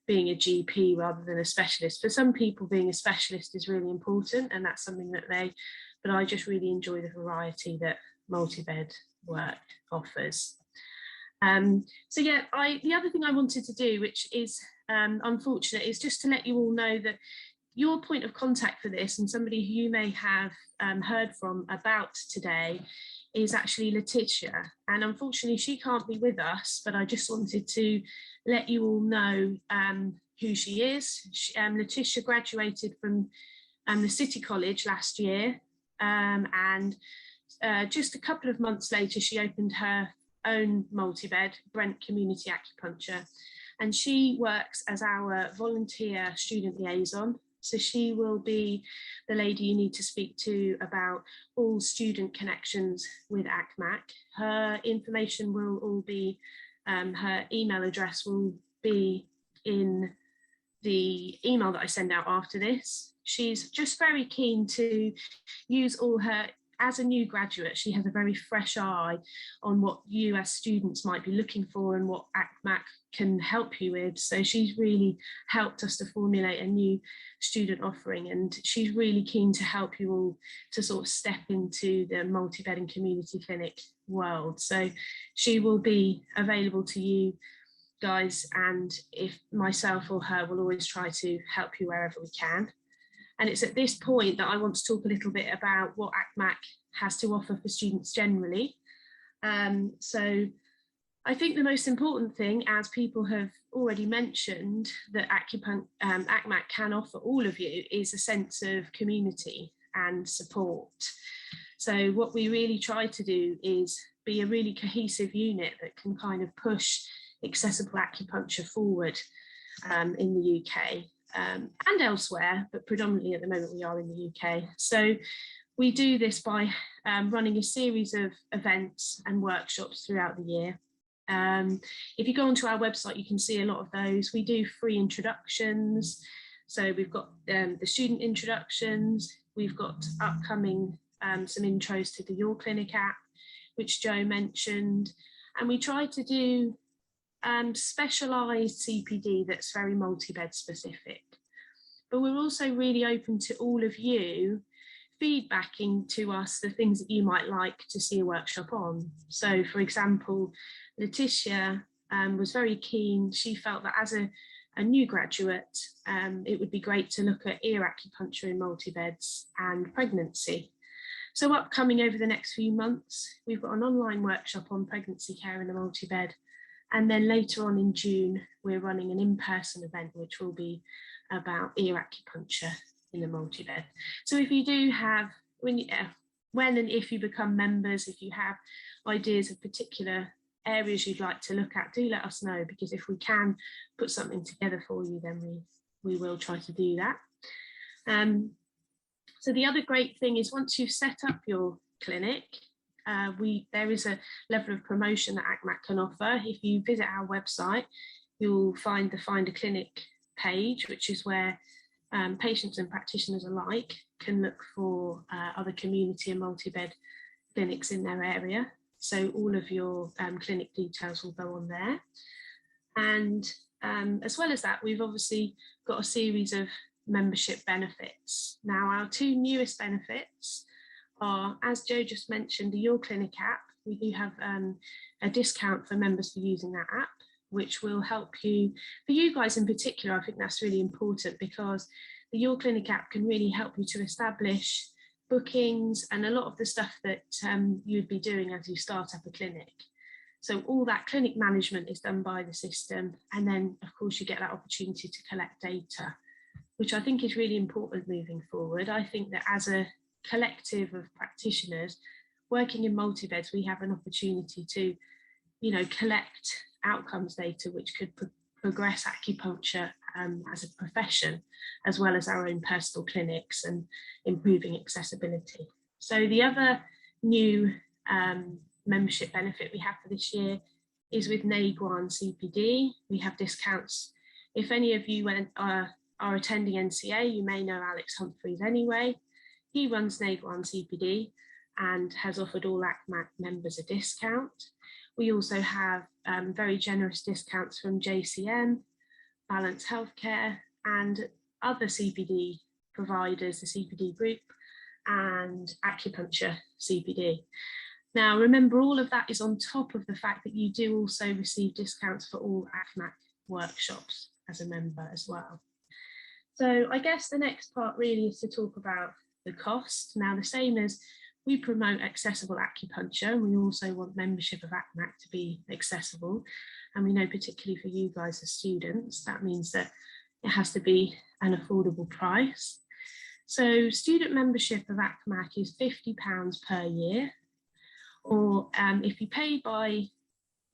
being a GP rather than a specialist. For some people, being a specialist is really important, and that's something that but I just really enjoy the variety that multi-bed work offers. So yeah, the other thing I wanted to do, which is unfortunate, is just to let you all know that your point of contact for this, and somebody who you may have heard from about today, is actually Letitia. And unfortunately, she can't be with us, but I just wanted to let you all know who she is. Letitia graduated from the City College last year, and just a couple of months later, she opened her own multi-bed, Brent Community Acupuncture, and she works as our volunteer student liaison. So she will be the lady you need to speak to about all student connections with ACMAC. Her information will all be, her email address will be in the email that I send out after this. She's just very keen to use all her, as a new graduate, she has a very fresh eye on what you as students might be looking for and what ACMAC can help you with. So she's really helped us to formulate a new student offering, and she's really keen to help you all to sort of step into the multi-bed and community clinic world. So she will be available to you guys, and if myself or her will always try to help you wherever we can. And it's at this point that I want to talk a little bit about what ACMAC has to offer for students generally. So I think the most important thing, as people have already mentioned, that ACMAC can offer all of you is a sense of community and support. So what we really try to do is be a really cohesive unit that can kind of push accessible acupuncture forward in the UK. And elsewhere, but predominantly at the moment we are in the UK. So we do this by running a series of events and workshops throughout the year. If you go onto our website, you can see a lot of those. We do free introductions. So we've got the student introductions. We've got upcoming some intros to the Your Clinic app, which Joe mentioned. And we try to do specialised CPD that's very multi-bed specific. But we're also really open to all of you feedbacking to us the things that you might like to see a workshop on. So for example, Letitia was very keen. She felt that as a new graduate, it would be great to look at ear acupuncture in multi-beds and pregnancy. So upcoming over the next few months, we've got an online workshop on pregnancy care in a multi-bed. And then later on in June, we're running an in-person event, which will be about ear acupuncture in the multi-bed. So if you do have, when and if you become members, if you have ideas of particular areas you'd like to look at, do let us know, because if we can put something together for you, then we will try to do that. So the other great thing is once you've set up your clinic, there is a level of promotion that ACMAC can offer. If you visit our website, you'll find the Find a Clinic page, which is where patients and practitioners alike can look for other community and multi-bed clinics in their area. So all of your clinic details will go on there. And as well as that, we've obviously got a series of membership benefits. Now, our two newest benefits are, as Joe just mentioned, the Your Clinic app. We do have a discount for members for using that app, which will help you, for you guys in particular. I think that's really important, because the Your Clinic app can really help you to establish bookings and a lot of the stuff that you'd be doing as you start up a clinic. So all that clinic management is done by the system, and then of course you get that opportunity to collect data, which I think is really important moving forward. I think that as a collective of practitioners working in multi-beds, we have an opportunity to, collect outcomes data which could progress acupuncture as a profession, as well as our own personal clinics and improving accessibility. So the other new membership benefit we have for this year is with Naguan CPD. We have discounts. If any of you are attending NCA, you may know Alex Humphreys anyway. He runs Naguan CPD and has offered all ACMAC members a discount. We also have very generous discounts from JCM, Balance Healthcare, and other CPD providers, the CPD group, and Acupuncture CPD. Now, remember, all of that is on top of the fact that you do also receive discounts for all ACMAC workshops as a member as well. So I guess the next part really is to talk about the cost. Now, the same as we promote accessible acupuncture, and we also want membership of ACMAC to be accessible. And we know, particularly for you guys as students, that means that it has to be an affordable price. So student membership of ACMAC is £50 per year, or if you pay by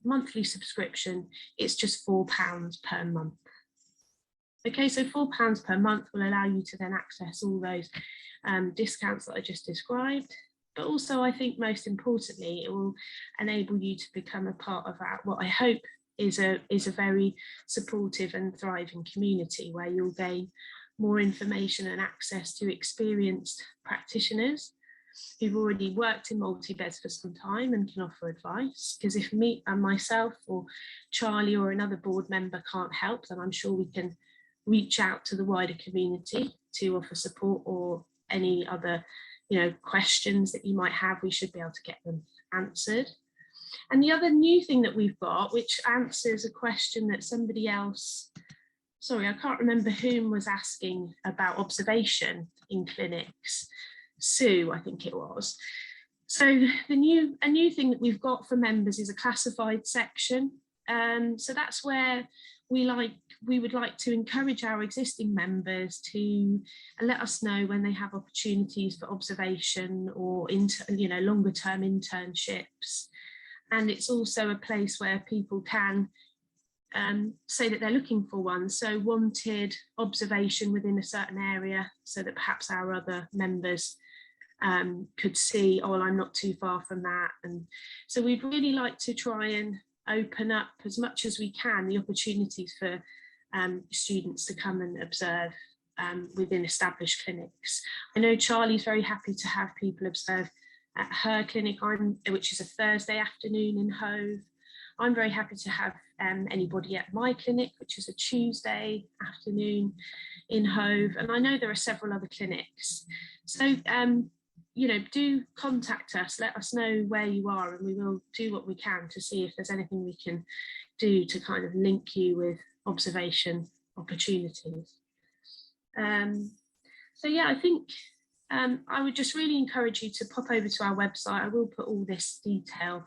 monthly subscription, it's just £4 per month. Okay, so £4 per month will allow you to then access all those discounts that I just described. But also, I think most importantly, it will enable you to become a part of what I hope is a very supportive and thriving community, where you'll gain more information and access to experienced practitioners who've already worked in multi-beds for some time and can offer advice. Because if me and myself or Charlie or another board member can't help, then I'm sure we can reach out to the wider community to offer support, or any other questions that you might have. We should be able to get them answered. And the other new thing that we've got, which answers a question that somebody else, sorry, I can't remember whom, was asking about observation in clinics. Sue, I think it was. So a new thing that we've got for members is a classified section. So that's where we would like to encourage our existing members to let us know when they have opportunities for observation or longer term internships. And it's also a place where people can say that they're looking for one. So wanted observation within a certain area, so that perhaps our other members could see, oh, well, I'm not too far from that. And so we'd really like to try and open up as much as we can the opportunities for students to come and observe within established clinics. I know Charlie's very happy to have people observe at her clinic, which is a Thursday afternoon in Hove. I'm very happy to have anybody at my clinic, which is a Tuesday afternoon in Hove. And I know there are several other clinics. So, do contact us, let us know where you are, and we will do what we can to see if there's anything we can do to kind of link you with observation opportunities. So yeah, I think I would just really encourage you to pop over to our website. I will put all this detail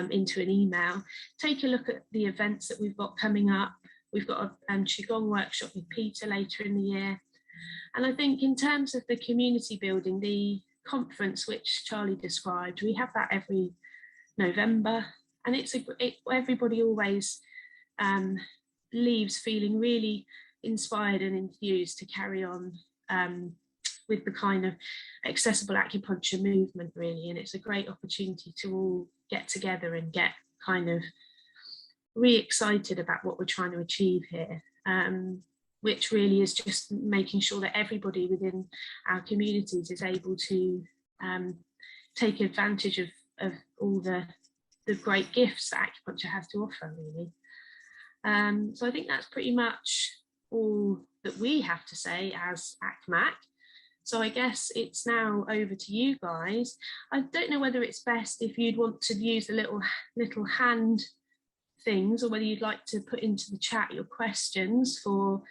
into an email. Take a look at the events that we've got coming up. We've got a Qigong workshop with Peter later in the year. And I think in terms of the community building, the conference which Charlie described, we have that every November. and everybody always leaves feeling really inspired and enthused to carry on with the kind of accessible acupuncture movement, really. And it's a great opportunity to all get together and get kind of re-excited about what we're trying to achieve here, which really is just making sure that everybody within our communities is able to take advantage of all the great gifts that acupuncture has to offer, really. So I think that's pretty much all that we have to say as ACMAC. So I guess it's now over to you guys. I don't know whether it's best if you'd want to use the little hand things, or whether you'd like to put into the chat your questions for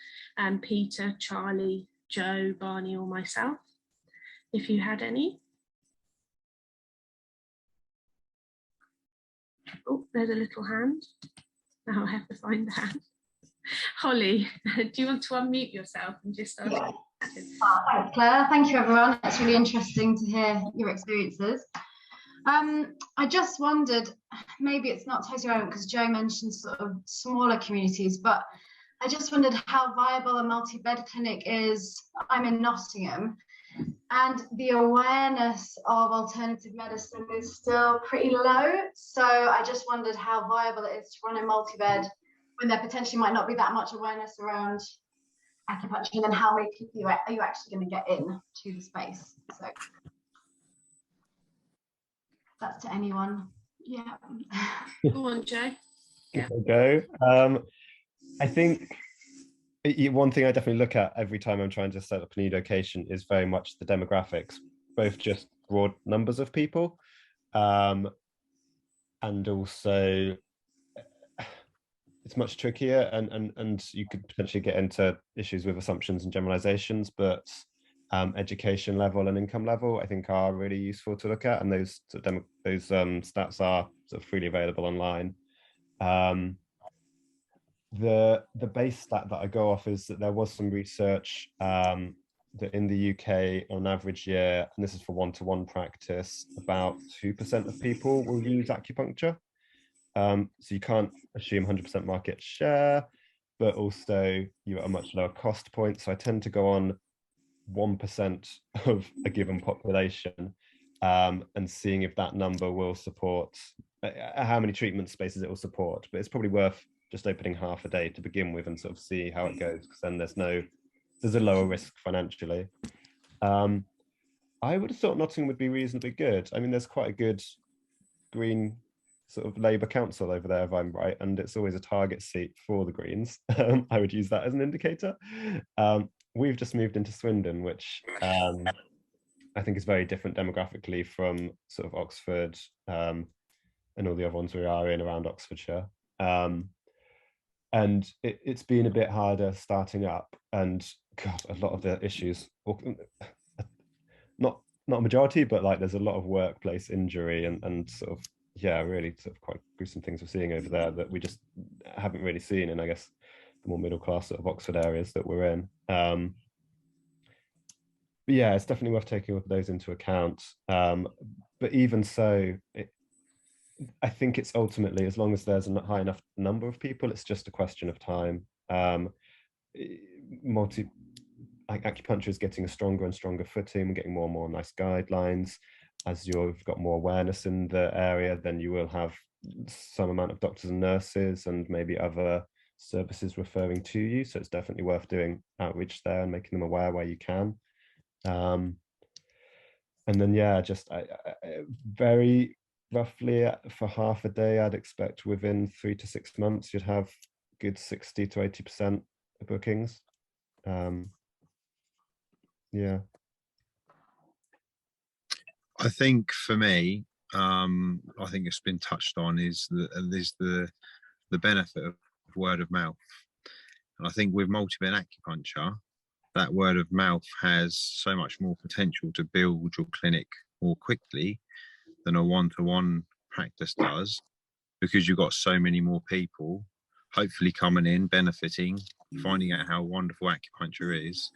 Peter, Charlie, Joe, Barney, or myself, if you had any. Oh, there's a little hand. Now I have to find the hand. Holly, do you want to unmute yourself and just ask? Yeah. Thanks, Claire. Thank you, everyone. It's really interesting to hear your experiences. I just wondered, maybe it's not totally relevant because Joe mentioned sort of smaller communities, but I just wondered how viable a multi-bed clinic is. I'm in Nottingham, and the awareness of alternative medicine is still pretty low. So I just wondered how viable it is to run a multi-bed when there potentially might not be that much awareness around acupuncture, and then how many people are you actually going to get in to the space. So that's to anyone. Yeah. Go on, Joe. Yeah. Go. I think one thing I definitely look at every time I'm trying to set up a new location is very much the demographics, both just broad numbers of people, and also it's much trickier, and you could potentially get into issues with assumptions and generalizations, but education level and income level I think are really useful to look at, and those stats are sort of freely available online. The base stat that I go off is that there was some research that in the UK on average year, and this is for one-to-one practice, about 2% of people will use acupuncture. So you can't assume 100% market share, but also you're at a much lower cost point. So I tend to go on 1% of a given population, and seeing if that number will support how many treatment spaces it will support. But it's probably worth just opening half a day to begin with and sort of see how it goes, because then there's a lower risk financially. I would have thought Nottingham would be reasonably good. I mean, there's quite a good green sort of Labour council over there, if I'm right, and it's always a target seat for the Greens. I would use that as an indicator. We've just moved into Swindon, which I think is very different demographically from sort of Oxford and all the other ones we are in around Oxfordshire. And it's been a bit harder starting up, and God, a lot of the issues, not a majority, but like there's a lot of workplace injury and sort of, yeah, really sort of quite gruesome things we're seeing over there that we just haven't really seen in, I guess, the more middle class sort of Oxford areas that we're in. But yeah, it's definitely worth taking those into account. But even so, I think it's ultimately, as long as there's a high enough number of people, it's just a question of time. Acupuncture is getting a stronger and stronger footing, getting more and more nice guidelines. As you've got more awareness in the area, then you will have some amount of doctors and nurses and maybe other services referring to you. So it's definitely worth doing outreach there and making them aware where you can. And then, yeah, just very roughly for half a day, I'd expect within 3 to 6 months, you'd have good 60 to 80% of bookings. Yeah. I think for me, I think it's been touched on is the benefit of word of mouth. And I think with multi-bed acupuncture, that word of mouth has so much more potential to build your clinic more quickly than a one-to-one practice does, because you've got so many more people hopefully coming in, benefiting, finding out how wonderful acupuncture is,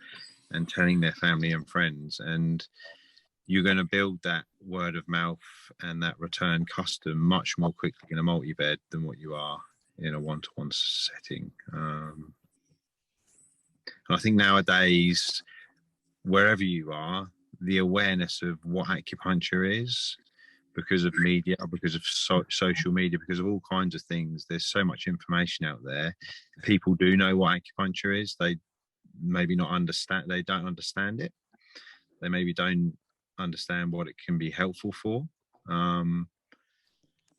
and telling their family and friends. And you're going to build that word of mouth and that return custom much more quickly in a multi-bed than what you are in a one-to-one setting. And I think nowadays, wherever you are, the awareness of what acupuncture is, because of media, because of social media, because of all kinds of things, there's so much information out there. People do know what acupuncture is. They maybe not understand, they don't understand it. They maybe don't understand what it can be helpful for.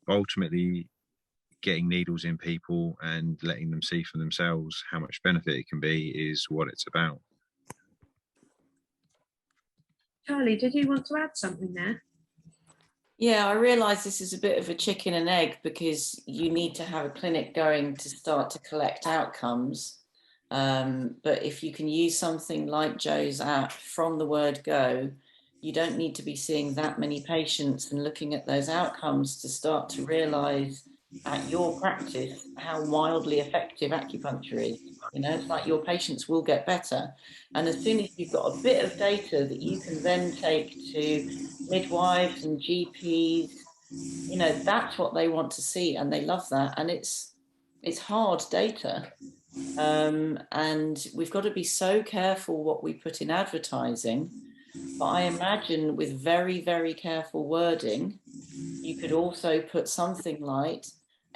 Ultimately, getting needles in people and letting them see for themselves how much benefit it can be is what it's about. Charlie, did you want to add something there? Yeah, I realise this is a bit of a chicken and egg, because you need to have a clinic going to start to collect outcomes. But if you can use something like Joe's app from the word go, you don't need to be seeing that many patients and looking at those outcomes to start to realise at your practice how wildly effective acupuncture is. You know, it's like your patients will get better. And as soon as you've got a bit of data that you can then take to midwives and GPs, you know, that's what they want to see, and they love that. And it's hard data. And we've got to be so careful what we put in advertising. But I imagine with very, very careful wording, you could also put something like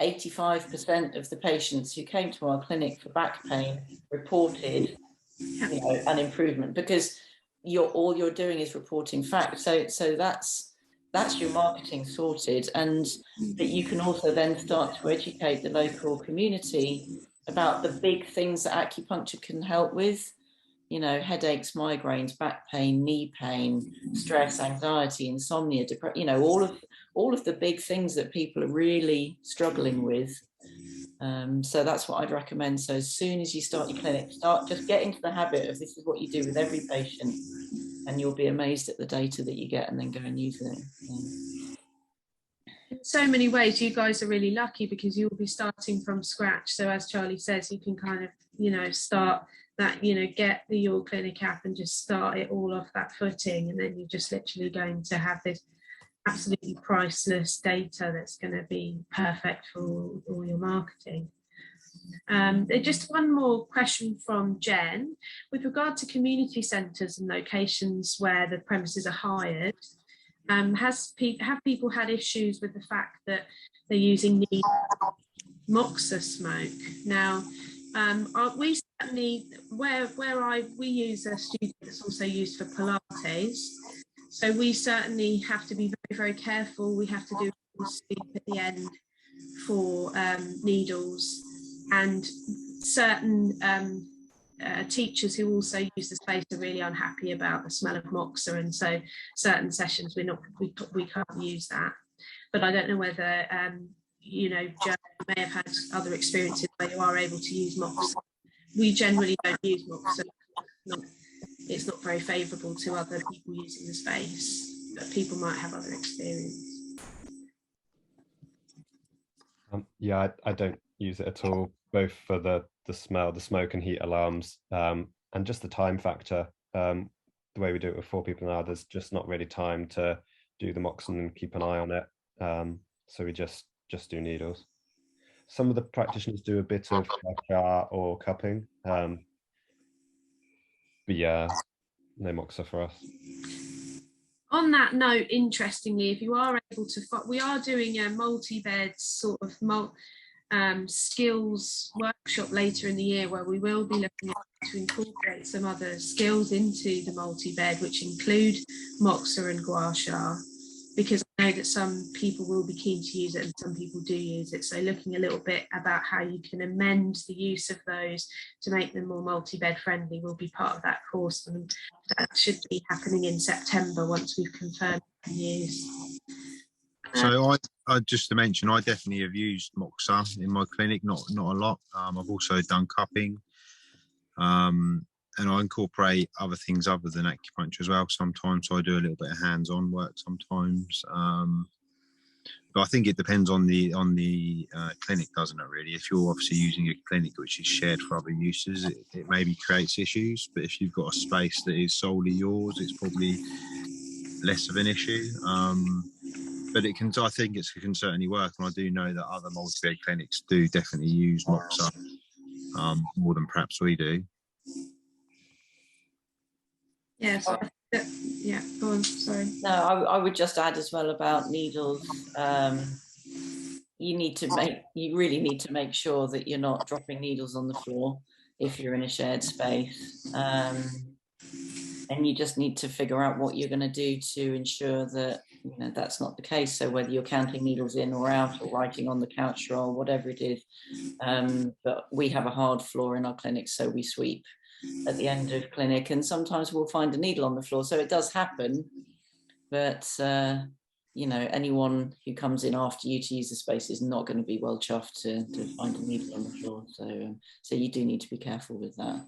85% of the patients who came to our clinic for back pain reported, you know, an improvement, because all you're doing is reporting facts. So that's your marketing sorted, and that you can also then start to educate the local community about the big things that acupuncture can help with. You know, headaches, migraines, back pain, knee pain, stress, anxiety, insomnia, depression, you know, all of the big things that people are really struggling with. So that's what I'd recommend. So as soon as you start your clinic, just get into the habit of this is what you do with every patient, and you'll be amazed at the data that you get, and then go and use it. In so many ways, you guys are really lucky, because you'll be starting from scratch. So as Charlie says, you can kind of, you know, start that, you know, get the Your Clinic app and just start it all off that footing, and then you're just literally going to have this absolutely priceless data that's going to be perfect for all your marketing. Just one more question from Jen. With regard to community centres and locations where the premises are hired, have people had issues with the fact that they're using Moxa smoke? Now, we certainly, we use a studio that's also used for Pilates, so we certainly have to be very, very careful. We have to do a sweep at the end for needles, and certain teachers who also use the space are really unhappy about the smell of Moxa, and so certain sessions we can't use that. But I don't know whether you know, Joe may have had other experiences where you are able to use Moxa. We generally don't use Moxa. It's not very favourable to other people using the space, but people might have other experience. Yeah, I don't use it at all, both for the smell, the smoke and heat alarms, and just the time factor. The way we do it with 4 people now, there's just not really time to do the Moxon and keep an eye on it. So we just do needles. Some of the practitioners do a bit of jar or cupping, but yeah, no Moxa for us. On that note, interestingly, if you are able to, we are doing a multi-bed sort of skills workshop later in the year, where we will be looking to incorporate some other skills into the multi-bed, which include Moxa and Gua Sha, because I know that some people will be keen to use it and some people do use it. So looking a little bit about how you can amend the use of those to make them more multi-bed friendly will be part of that course, and that should be happening in September once we've confirmed the use. So I just to mention, I definitely have used Moxa in my clinic, not a lot. I've also done cupping, and I incorporate other things other than acupuncture as well. Sometimes I do a little bit of hands-on work sometimes, but I think it depends on the clinic, doesn't it? Really, if you're obviously using a clinic which is shared for other uses, it maybe creates issues. But if you've got a space that is solely yours, it's probably less of an issue. But it can, I think it can certainly work, and I do know that other multi-bed clinics do definitely use mops up more than perhaps we do. Yeah, so yeah, go on, sorry. No, I would just add as well about needles. You really need to make sure that you're not dropping needles on the floor if you're in a shared space. And you just need to figure out what you're going to do to ensure that, you know, that's not the case. So whether you're counting needles in or out, or writing on the couch roll, whatever it is. But we have a hard floor in our clinic, so we sweep at the end of clinic, and sometimes we'll find a needle on the floor. So it does happen, but you know, anyone who comes in after you to use the space is not going to be well chuffed to find a needle on the floor. So you do need to be careful with that.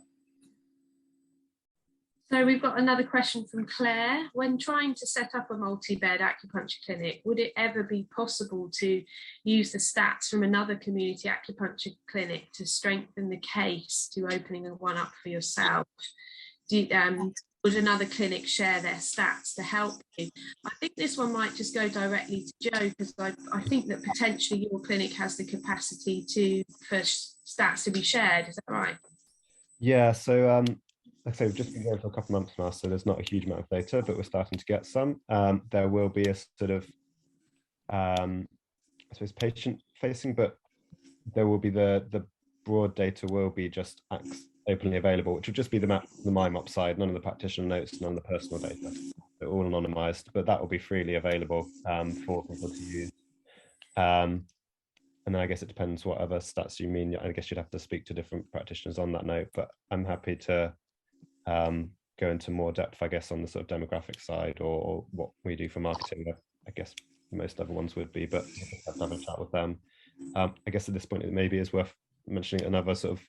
So we've got another question from Claire. When trying to set up a multi-bed acupuncture clinic, would it ever be possible to use the stats from another community acupuncture clinic to strengthen the case to opening one up for yourself? Would another clinic share their stats to help you? I think this one might just go directly to Joe, because I think that potentially your clinic has the capacity for stats to be shared. Is that right? Yeah, so like I say, we've just been going for a couple of months now, so there's not a huge amount of data, but we're starting to get some. There will be a sort of, I suppose, patient-facing, but there will be the broad data will be just openly available, which will just be the MyMop side, none of the practitioner notes, none of the personal data. They're all anonymized, but that will be freely available for people to use. And then I guess it depends what other stats you mean. I guess you'd have to speak to different practitioners on that note, but I'm happy to go into more depth, I guess, on the sort of demographic side, or what we do for marketing. I guess most other ones would be, but I have to have a chat with them. I guess at this point, it maybe is worth mentioning another sort of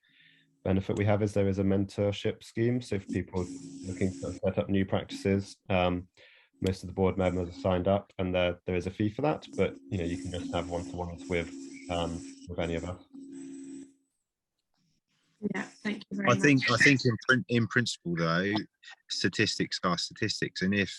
benefit we have is there is a mentorship scheme. So if people looking to set up new practices, most of the board members are signed up, and there is a fee for that, but you know, you can just have one-to-ones with any of us. Yeah, thank you very much. I think in principle though, statistics are statistics, and if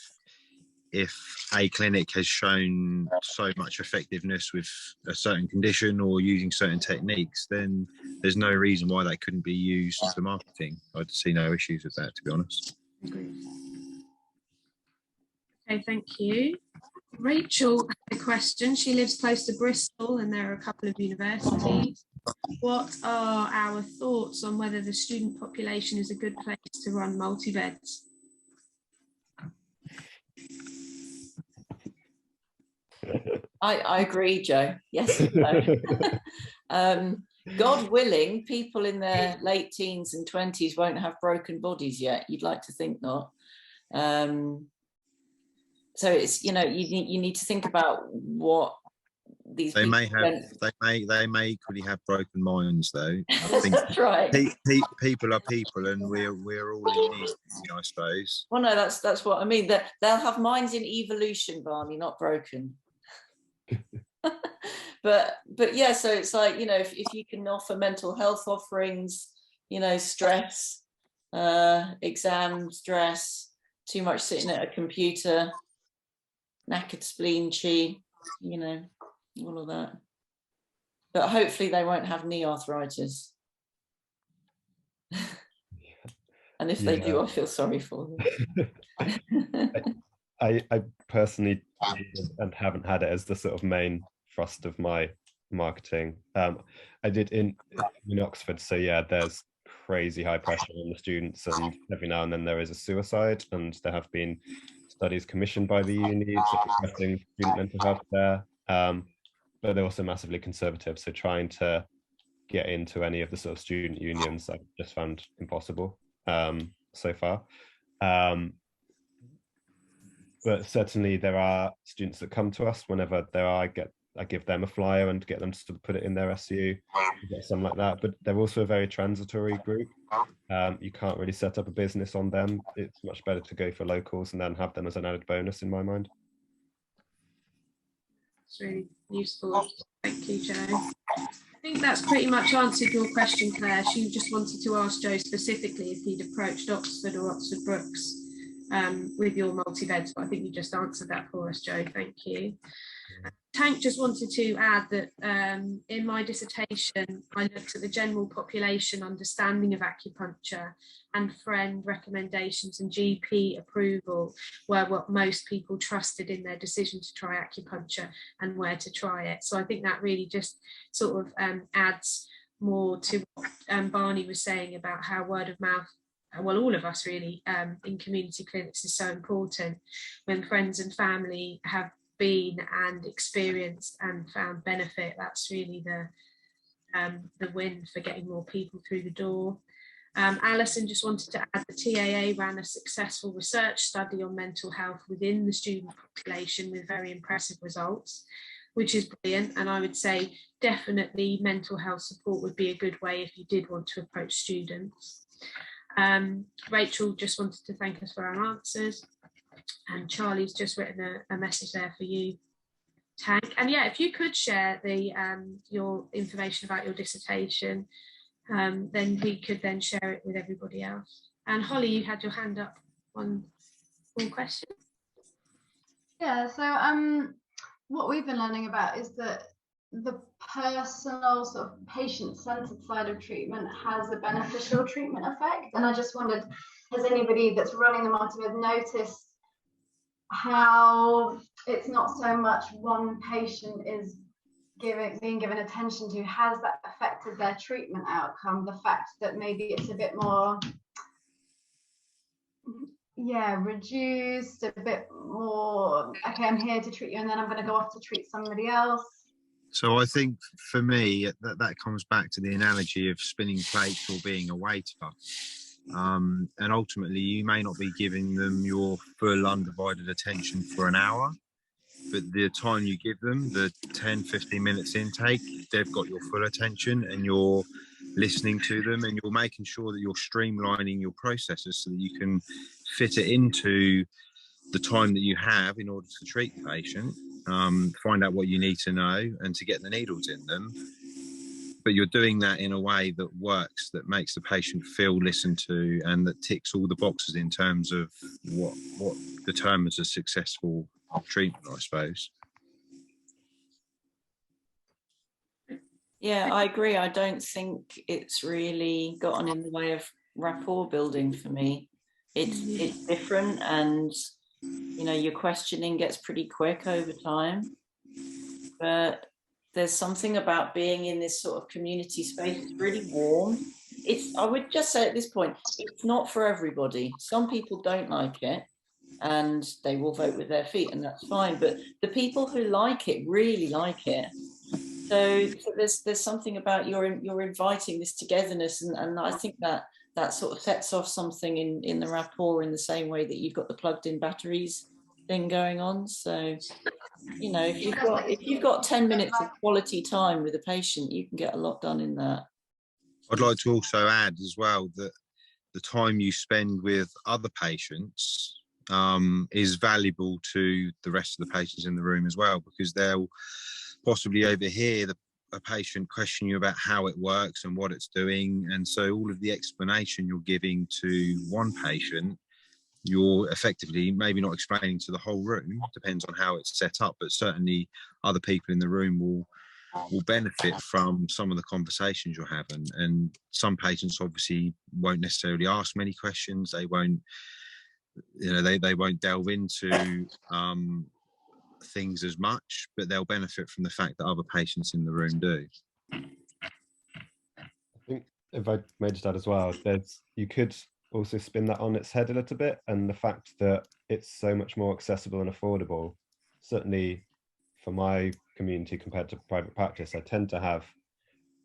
a clinic has shown so much effectiveness with a certain condition or using certain techniques, then there's no reason why that couldn't be used for marketing. I'd see no issues with that, to be honest. Agreed. Okay, thank you. Rachel had a question. She lives close to Bristol, and there are a couple of universities. What are our thoughts on whether the student population is a good place to run multi-beds? I agree, Joe. Yes. God willing, people in their late teens and 20s won't have broken bodies yet. You'd like to think not. So it's, you know, you need to think about what these they may equally have broken minds, though. I think that's right. People are people, and we're all in need, I suppose. Well, no, that's what I mean. That they'll have minds in evolution, Barney, not broken. but yeah, so it's like, you know, if you can offer mental health offerings, you know, stress, exam stress, too much sitting at a computer, knackered spleen chi, you know, all of that. But hopefully they won't have knee arthritis. And if they do, I feel sorry for them. I personally and haven't had it as the sort of main thrust of my marketing. I did in Oxford, so yeah, there's crazy high pressure on the students, and every now and then there is a suicide, and there have been studies commissioned by the uni addressing student mental health there, but they're also massively conservative, so trying to get into any of the sort of student unions I've just found impossible so far. But certainly there are students that come to us whenever there are, I give them a flyer and get them to put it in their SU, get something like that. But they're also a very transitory group. You can't really set up a business on them. It's much better to go for locals and then have them as an added bonus, in my mind. It's really useful. Thank you, Joe. I think that's pretty much answered your question, Claire. She just wanted to ask Joe specifically if he'd approached Oxford or Oxford Brookes with your multi-veds, but I think you just answered that for us, Joe. Thank you. Tank just wanted to add that in my dissertation, I looked at the general population understanding of acupuncture, and friend recommendations and GP approval were what most people trusted in their decision to try acupuncture and where to try it. So I think that really just sort of adds more to what Barney was saying about how word of mouth, well, all of us really in community clinics is so important. When friends and family have been and experienced and found benefit, that's really the win for getting more people through the door. Alison just wanted to add the TAA ran a successful research study on mental health within the student population with very impressive results, which is brilliant. And I would say definitely mental health support would be a good way if you did want to approach students. Rachel just wanted to thank us for our answers. And Charlie's just written a message there for you, Tank. And yeah, if you could share the your information about your dissertation, then we could then share it with everybody else. And Holly, you had your hand up on one question. Yeah, so what we've been learning about is that the personal sort of patient-centered side of treatment has a beneficial treatment effect. And I just wondered, has anybody that's running the multi-med noticed how it's not so much one patient is being given attention to? Has that affected their treatment outcome? The fact that maybe it's a bit more, reduced, a bit more, okay, I'm here to treat you and then I'm going to go off to treat somebody else. So I think for me that comes back to the analogy of spinning plates or being a waiter. And ultimately you may not be giving them your full undivided attention for an hour, but the time you give them, the 10-15 minutes intake, they've got your full attention and you're listening to them and you're making sure that you're streamlining your processes so that you can fit it into the time that you have in order to treat the patient, find out what you need to know and to get the needles in them. But you're doing that in a way that works, that makes the patient feel listened to and that ticks all the boxes in terms of what determines a successful treatment, I suppose. Yeah, I agree. I don't think it's really gotten in the way of rapport building for me. It's different, and you know, your questioning gets pretty quick over time, but there's something about being in this sort of community space. It's really warm. I would just say at this point, it's not for everybody. Some people don't like it and they will vote with their feet, and that's fine. But the people who like it really like it. So there's something about you're inviting this togetherness, and I think that sort of sets off something in the rapport in the same way that you've got the plugged in batteries thing going on. So, you know, if you've got 10 minutes of quality time with a patient, you can get a lot done in that. I'd like to also add as well that the time you spend with other patients is valuable to the rest of the patients in the room as well, because they'll possibly overhear a patient question you about how it works and what it's doing. And so all of the explanation you're giving to one patient, you're effectively maybe not explaining to the whole room, depends on how it's set up, but certainly other people in the room will benefit from some of the conversations you're having. And some patients obviously won't necessarily ask many questions. They won't, you know, they won't delve into things as much, but they'll benefit from the fact that other patients in the room do. I think if I may just add as well, you could also spin that on its head a little bit, and the fact that it's so much more accessible and affordable. Certainly for my community compared to private practice, I tend to have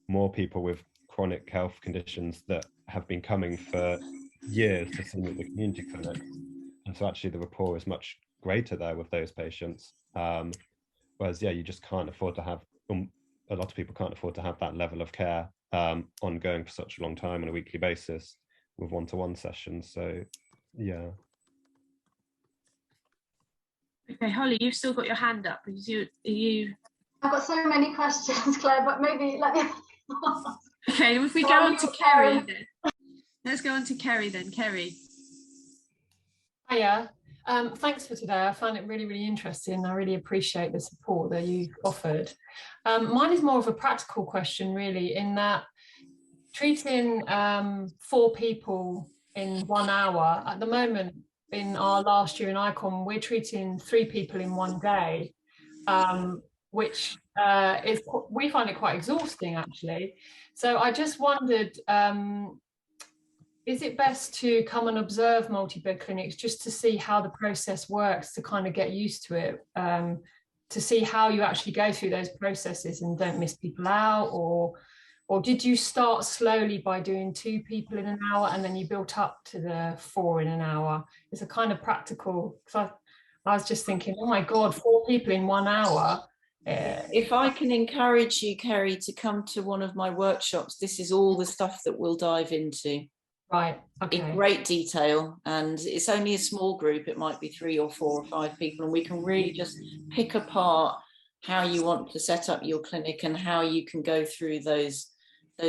more people with chronic health conditions that have been coming for years to see me at the community clinic, and so actually the rapport is much greater there with those patients. Whereas you just can't afford to have, a lot of people can't afford to have that level of care ongoing for such a long time on a weekly basis with one-to-one sessions. So yeah. Okay, Holly, you've still got your hand up. I've got so many questions, Claire, but maybe let me. Okay, if we go on to Kerry then. Let's go on to Kerry then. Kerry. Hiya. Thanks for today. I found it really, really interesting. I really appreciate the support that you offered. Mine is more of a practical question, really, in that treating 4 people in 1 hour, at the moment in our last year in ICOM, we're treating 3 people in 1 day, which we find it quite exhausting, actually. So I just wondered, is it best to come and observe multi-bed clinics just to see how the process works, to kind of get used to it, to see how you actually go through those processes and don't miss people out? Or did you start slowly by doing 2 people in an hour and then you built up to the 4 in an hour? It's a kind of practical, because I was just thinking, oh my God, 4 people in 1 hour. If I can encourage you, Kerry, to come to one of my workshops, this is all the stuff that we'll dive into. Right, okay. In great detail, and it's only a small group. It might be 3 or 4 or 5 people, and we can really just pick apart how you want to set up your clinic and how you can go through those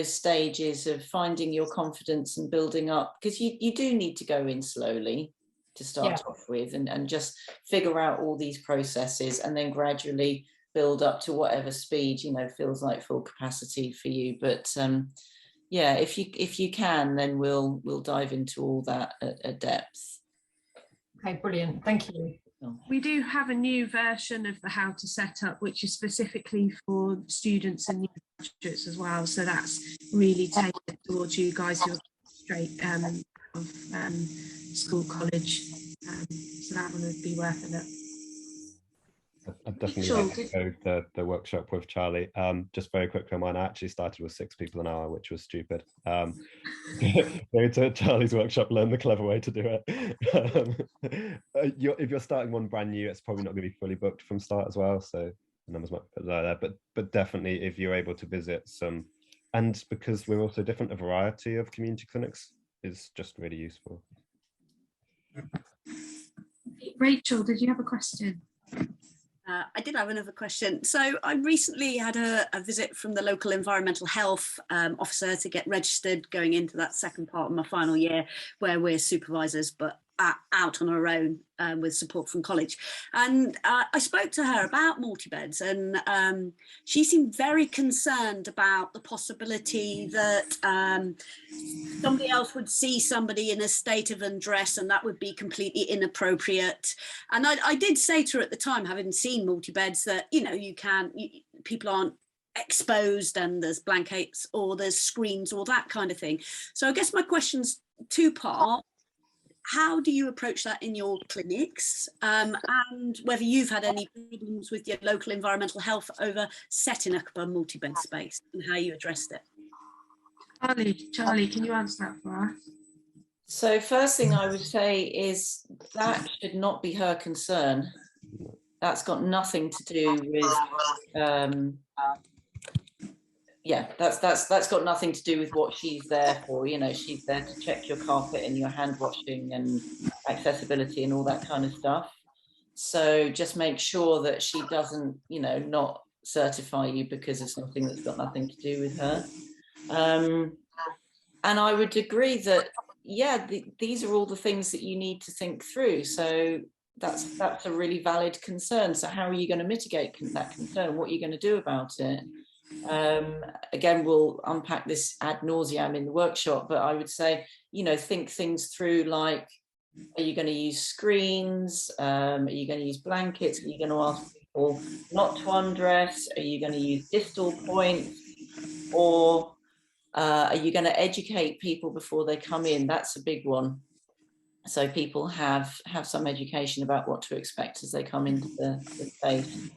stages of finding your confidence and building up, because you do need to go in slowly to start off with, and just figure out all these processes and then gradually build up to whatever speed, you know, feels like full capacity for you. But yeah, if you can, then we'll dive into all that at depth. Okay, brilliant. Thank you. We do have a new version of the how to set up, which is specifically for students and new graduates as well. So that's really tailored towards you guys who are straight of school, college. So that one would be worth it. I'd definitely Sure. like to go the workshop with Charlie. Just very quickly on mine, I actually started with 6 people an hour, which was stupid. Go to Charlie's workshop, learn the clever way to do it. If you're starting one brand new, it's probably not going to be fully booked from start as well, so the numbers might be low there. But definitely, if you're able to visit some, and because we're also different, a variety of community clinics is just really useful. Rachel, did you have a question? I did have another question. So I recently had a visit from the local environmental health officer to get registered going into that second part of my final year, where we're supervisors but out on our own with support from college. And I spoke to her about multi-beds, and she seemed very concerned about the possibility that somebody else would see somebody in a state of undress and that would be completely inappropriate. And I did say to her at the time, having seen multi-beds, that, you know, people aren't exposed and there's blankets or there's screens or that kind of thing. So I guess my question's 2-part. How do you approach that in your clinics, and whether you've had any problems with your local environmental health over setting up a multi-bed space and how you addressed it? Charlie, can you answer that for us? So first thing I would say is that should not be her concern. That's got nothing to do with yeah, that's got nothing to do with what she's there for. You know, she's there to check your carpet and your hand washing and accessibility and all that kind of stuff. So just make sure that she doesn't, you know, not certify you because of something that's got nothing to do with her. And I would agree that, yeah, these are all the things that you need to think through. So that's a really valid concern. So how are you going to mitigate that concern? What are you going to do about it? Again, we'll unpack this ad nauseam in the workshop, but I would say, you know, think things through, like, are you going to use screens? Are you going to use blankets? Are you going to ask people not to undress? Are you going to use distal points? Or are you going to educate people before they come in? That's a big one. So people have some education about what to expect as they come into the space.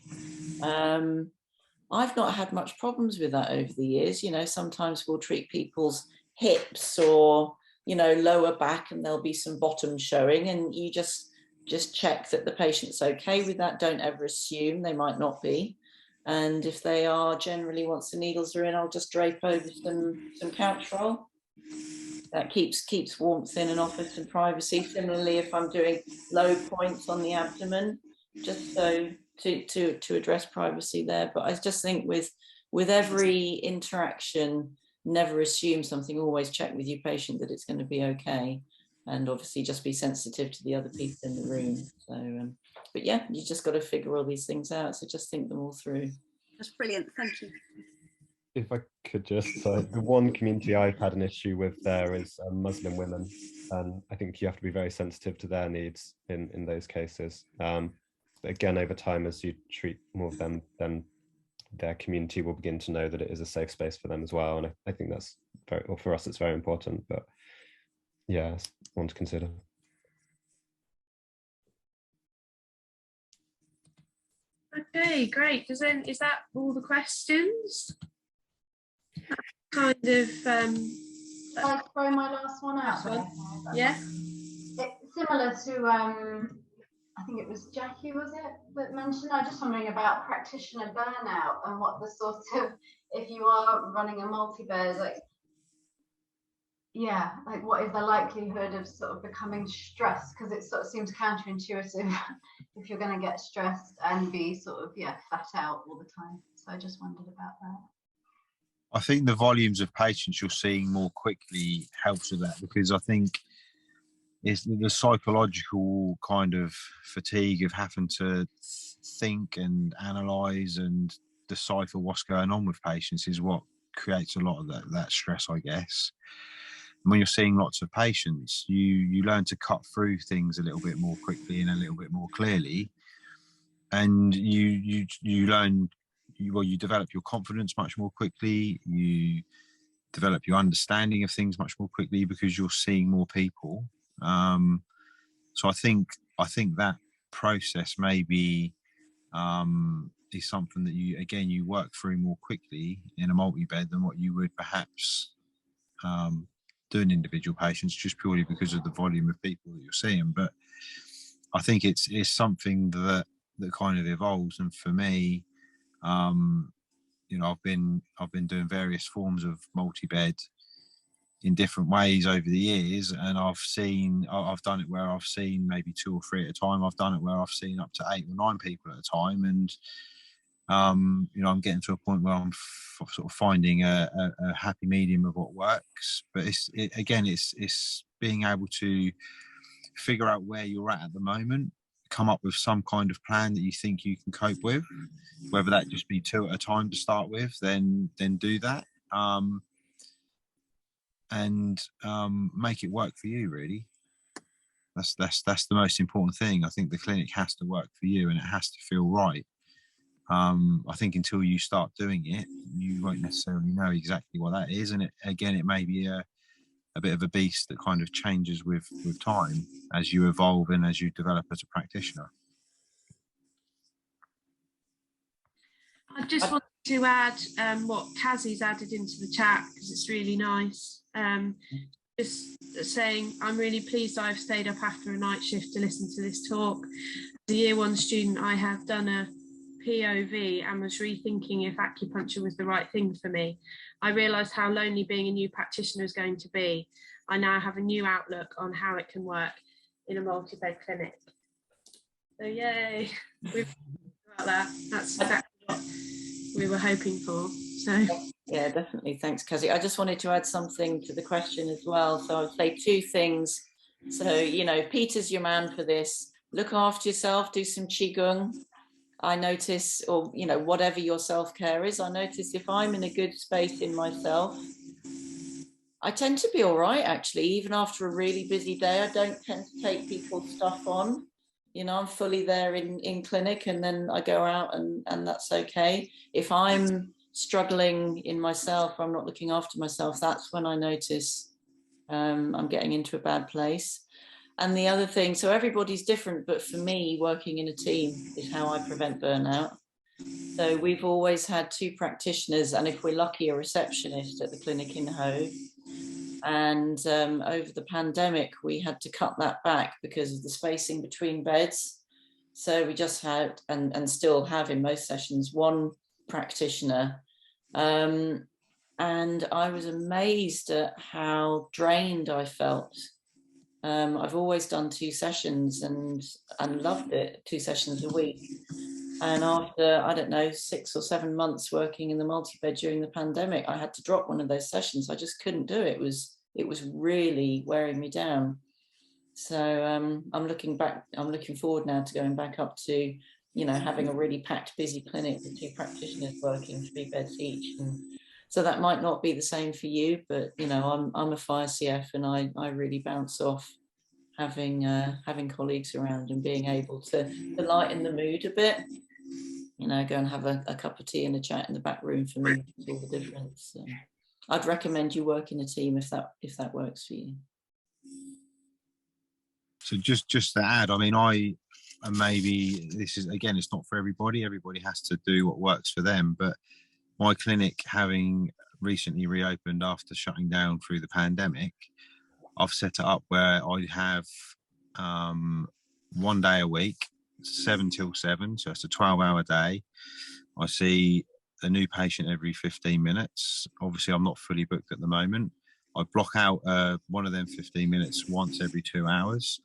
I've not had much problems with that over the years. You know, sometimes we'll treat people's hips or, you know, lower back, and there'll be some bottom showing, and you just check that the patient's okay with that. Don't ever assume, they might not be. And if they are, generally once the needles are in, I'll just drape over some couch roll. That keeps warmth in an office and privacy. Similarly, if I'm doing low points on the abdomen, just so to address privacy there. But I just think with every interaction, never assume something. Always check with your patient that it's going to be okay. and obviously just be sensitive to the other people in the room. So, but yeah, you just got to figure all these things out. So just think them all through. That's brilliant. Thank you. If I could just, the one community I've had an issue with there is Muslim women, and I think you have to be very sensitive to their needs in those cases. But again, over time, as you treat more of them, then their community will begin to know that it is a safe space for them as well. And I think that's very, well, for us, it's very important. But yeah, it's one to consider. Okay, great. Is that all the questions? Kind of. I'll throw my last one out there. Yeah. It's similar to I think it was Jackie, was it, that mentioned? I'm just wondering about practitioner burnout and what the sort of, if you are running a multi-bed, like, yeah, like what is the likelihood of sort of becoming stressed? Because it sort of seems counterintuitive if you're going to get stressed and be sort of, yeah, flat out all the time. So I just wondered about that. I think the volumes of patients you're seeing more quickly helps with that, because I think it's the psychological kind of fatigue of having to think and analyze and decipher what's going on with patients is what creates a lot of that stress, I guess. And when you're seeing lots of patients, you learn to cut through things a little bit more quickly and a little bit more clearly, and you learn. You develop your confidence much more quickly. You develop your understanding of things much more quickly because you're seeing more people. So I think that process maybe is something that you work through more quickly in a multi-bed than what you would perhaps do in individual patients, just purely because of the volume of people that you're seeing. But I think it's something that kind of evolves. And for me, I've been doing various forms of multi-bed in different ways over the years, and I've done it where I've seen maybe 2 or 3 at a time. I've done it where I've seen up to 8 or 9 people at a time, and I'm getting to a point where I'm sort of finding a happy medium of what works. But it's being able to figure out where you're at the moment, come up with some kind of plan that you think you can cope with, whether that just be 2 at a time to start with, then do that, and make it work for you, really. That's the most important thing. I think the clinic has to work for you and it has to feel right. I think until you start doing it, you won't necessarily know exactly what that is, and it may be a bit of a beast that kind of changes with time as you evolve and as you develop as a practitioner. I just wanted to add what Kazi's added into the chat, because it's really nice. Just saying, I'm really pleased I've stayed up after a night shift to listen to this talk. As a year 1 student, I have done a POV and was rethinking if acupuncture was the right thing for me. I realised how lonely being a new practitioner is going to be. I now have a new outlook on how it can work in a multi-bed clinic. So yay, we've about that. That's exactly what we were hoping for. So yeah, definitely. Thanks, Kazi. I just wanted to add something to the question as well. So I'd say 2 things. So, Peter's your man for this. Look after yourself, do some Qigong. I notice, or, whatever your self-care is, I notice if I'm in a good space in myself, I tend to be all right, actually. Even after a really busy day, I don't tend to take people's stuff on. I'm fully there in clinic, and then I go out and that's okay. If I'm struggling in myself, I'm not looking after myself, that's when I notice I'm getting into a bad place. And the other thing, so everybody's different, but for me, working in a team is how I prevent burnout. So we've always had 2 practitioners, and if we're lucky, a receptionist at the clinic in Hove. And over the pandemic, we had to cut that back because of the spacing between beds. So we just had, and still have in most sessions, 1 practitioner. And I was amazed at how drained I felt. I've always done 2 sessions and loved it, 2 sessions a week. And after, I don't know, 6 or 7 months working in the multi-bed during the pandemic, I had to drop one of those sessions. I just couldn't do it. It was really wearing me down. So I'm looking forward now to going back up to, you know, having a really packed, busy clinic with 2 practitioners working 3 beds each. And so that might not be the same for you, but, you know, I'm a fire CF, and I really bounce off having colleagues around and being able to lighten the mood a bit. You know, go and have a cup of tea and a chat in the back room, for me makes all the difference. So I'd recommend you work in a team if that works for you. So just to add, I mean, maybe this is, again, it's not for everybody. Everybody has to do what works for them. But my clinic, having recently reopened after shutting down through the pandemic, I've set it up where I have 1 day a week, 7 till 7, so it's a 12-hour day. I see a new patient every 15 minutes. Obviously, I'm not fully booked at the moment. I block out one of them 15 minutes once every 2 hours.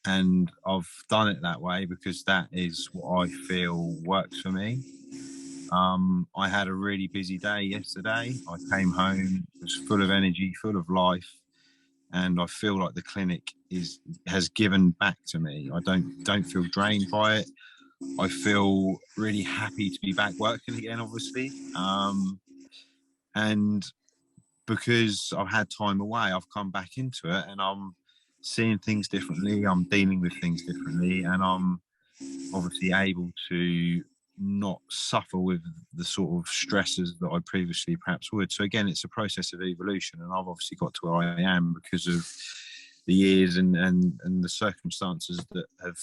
And I've done it that way because that is what I feel works for me. I had a really busy day yesterday. I came home, was full of energy, full of life, and I feel like the clinic has given back to me. I don't feel drained by it. I feel really happy to be back working again, obviously. And because I've had time away, I've come back into it, and I'm seeing things differently. I'm dealing with things differently, and I'm obviously able to not suffer with the sort of stresses that I previously perhaps would. So again, it's a process of evolution, and I've obviously got to where I am because of the years and the circumstances that have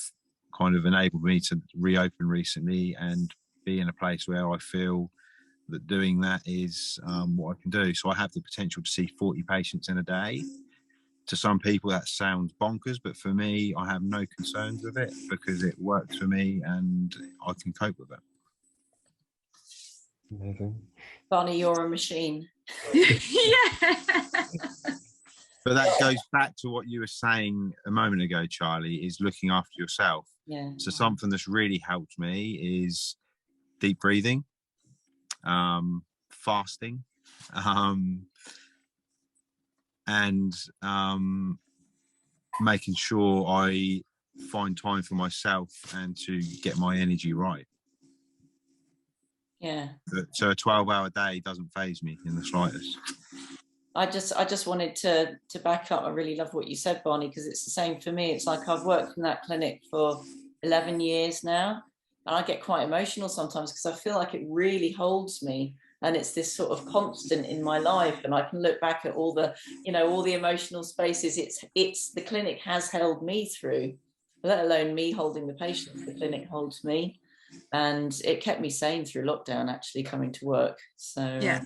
kind of enabled me to reopen recently and be in a place where I feel that doing that is what I can do. So I have the potential to see 40 patients in a day. To some people that sounds bonkers, but for me, I have no concerns with it because it works for me and I can cope with it. Amazing. Barney, you're a machine. Yeah. But that goes back to what you were saying a moment ago, Charlie, is looking after yourself. Yeah. So something that's really helped me is deep breathing, fasting, and making sure I find time for myself and to get my energy right. Yeah. So a 12-hour day doesn't faze me in the slightest. I just wanted to back up. I really love what you said, Barney, because it's the same for me. It's like I've worked in that clinic for 11 years now, and I get quite emotional sometimes because I feel like it really holds me. And it's this sort of constant in my life, and I can look back at all the, you know, all the emotional spaces it's the clinic has held me through, let alone me holding the patients. The clinic holds me, and it kept me sane through lockdown, actually coming to work. So Yeah.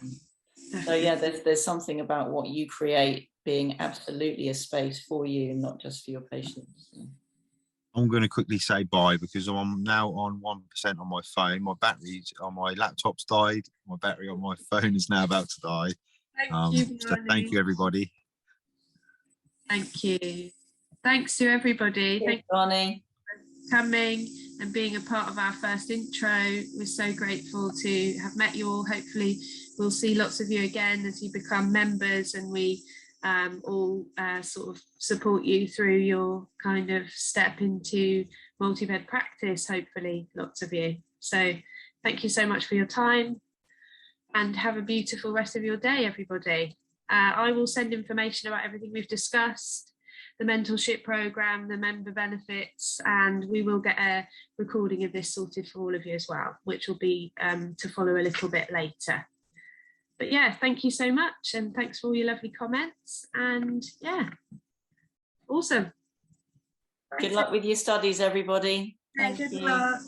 So yeah, there's something about what you create being absolutely a space for you, not just for your patients. I'm going to quickly say bye because I'm now on 1% on my phone. My battery on my laptop's died. My battery on my phone is now about to die. Thank you, so thank you, everybody. Thank you. Thanks to everybody. Thank you, Barney, for coming and being a part of our first intro. We're so grateful to have met you all. Hopefully we'll see lots of you again as you become members, and we all sort of support you through your kind of step into multi-bed practice, hopefully lots of you. So thank you so much for your time, and have a beautiful rest of your day, everybody. I will send information about everything we've discussed, the mentorship program, the member benefits, and we will get a recording of this sorted for all of you as well, which will be to follow a little bit later. But yeah, thank you so much, and thanks for all your lovely comments, and yeah, awesome. good luck with your studies, everybody. Yeah, Thank good you. luck.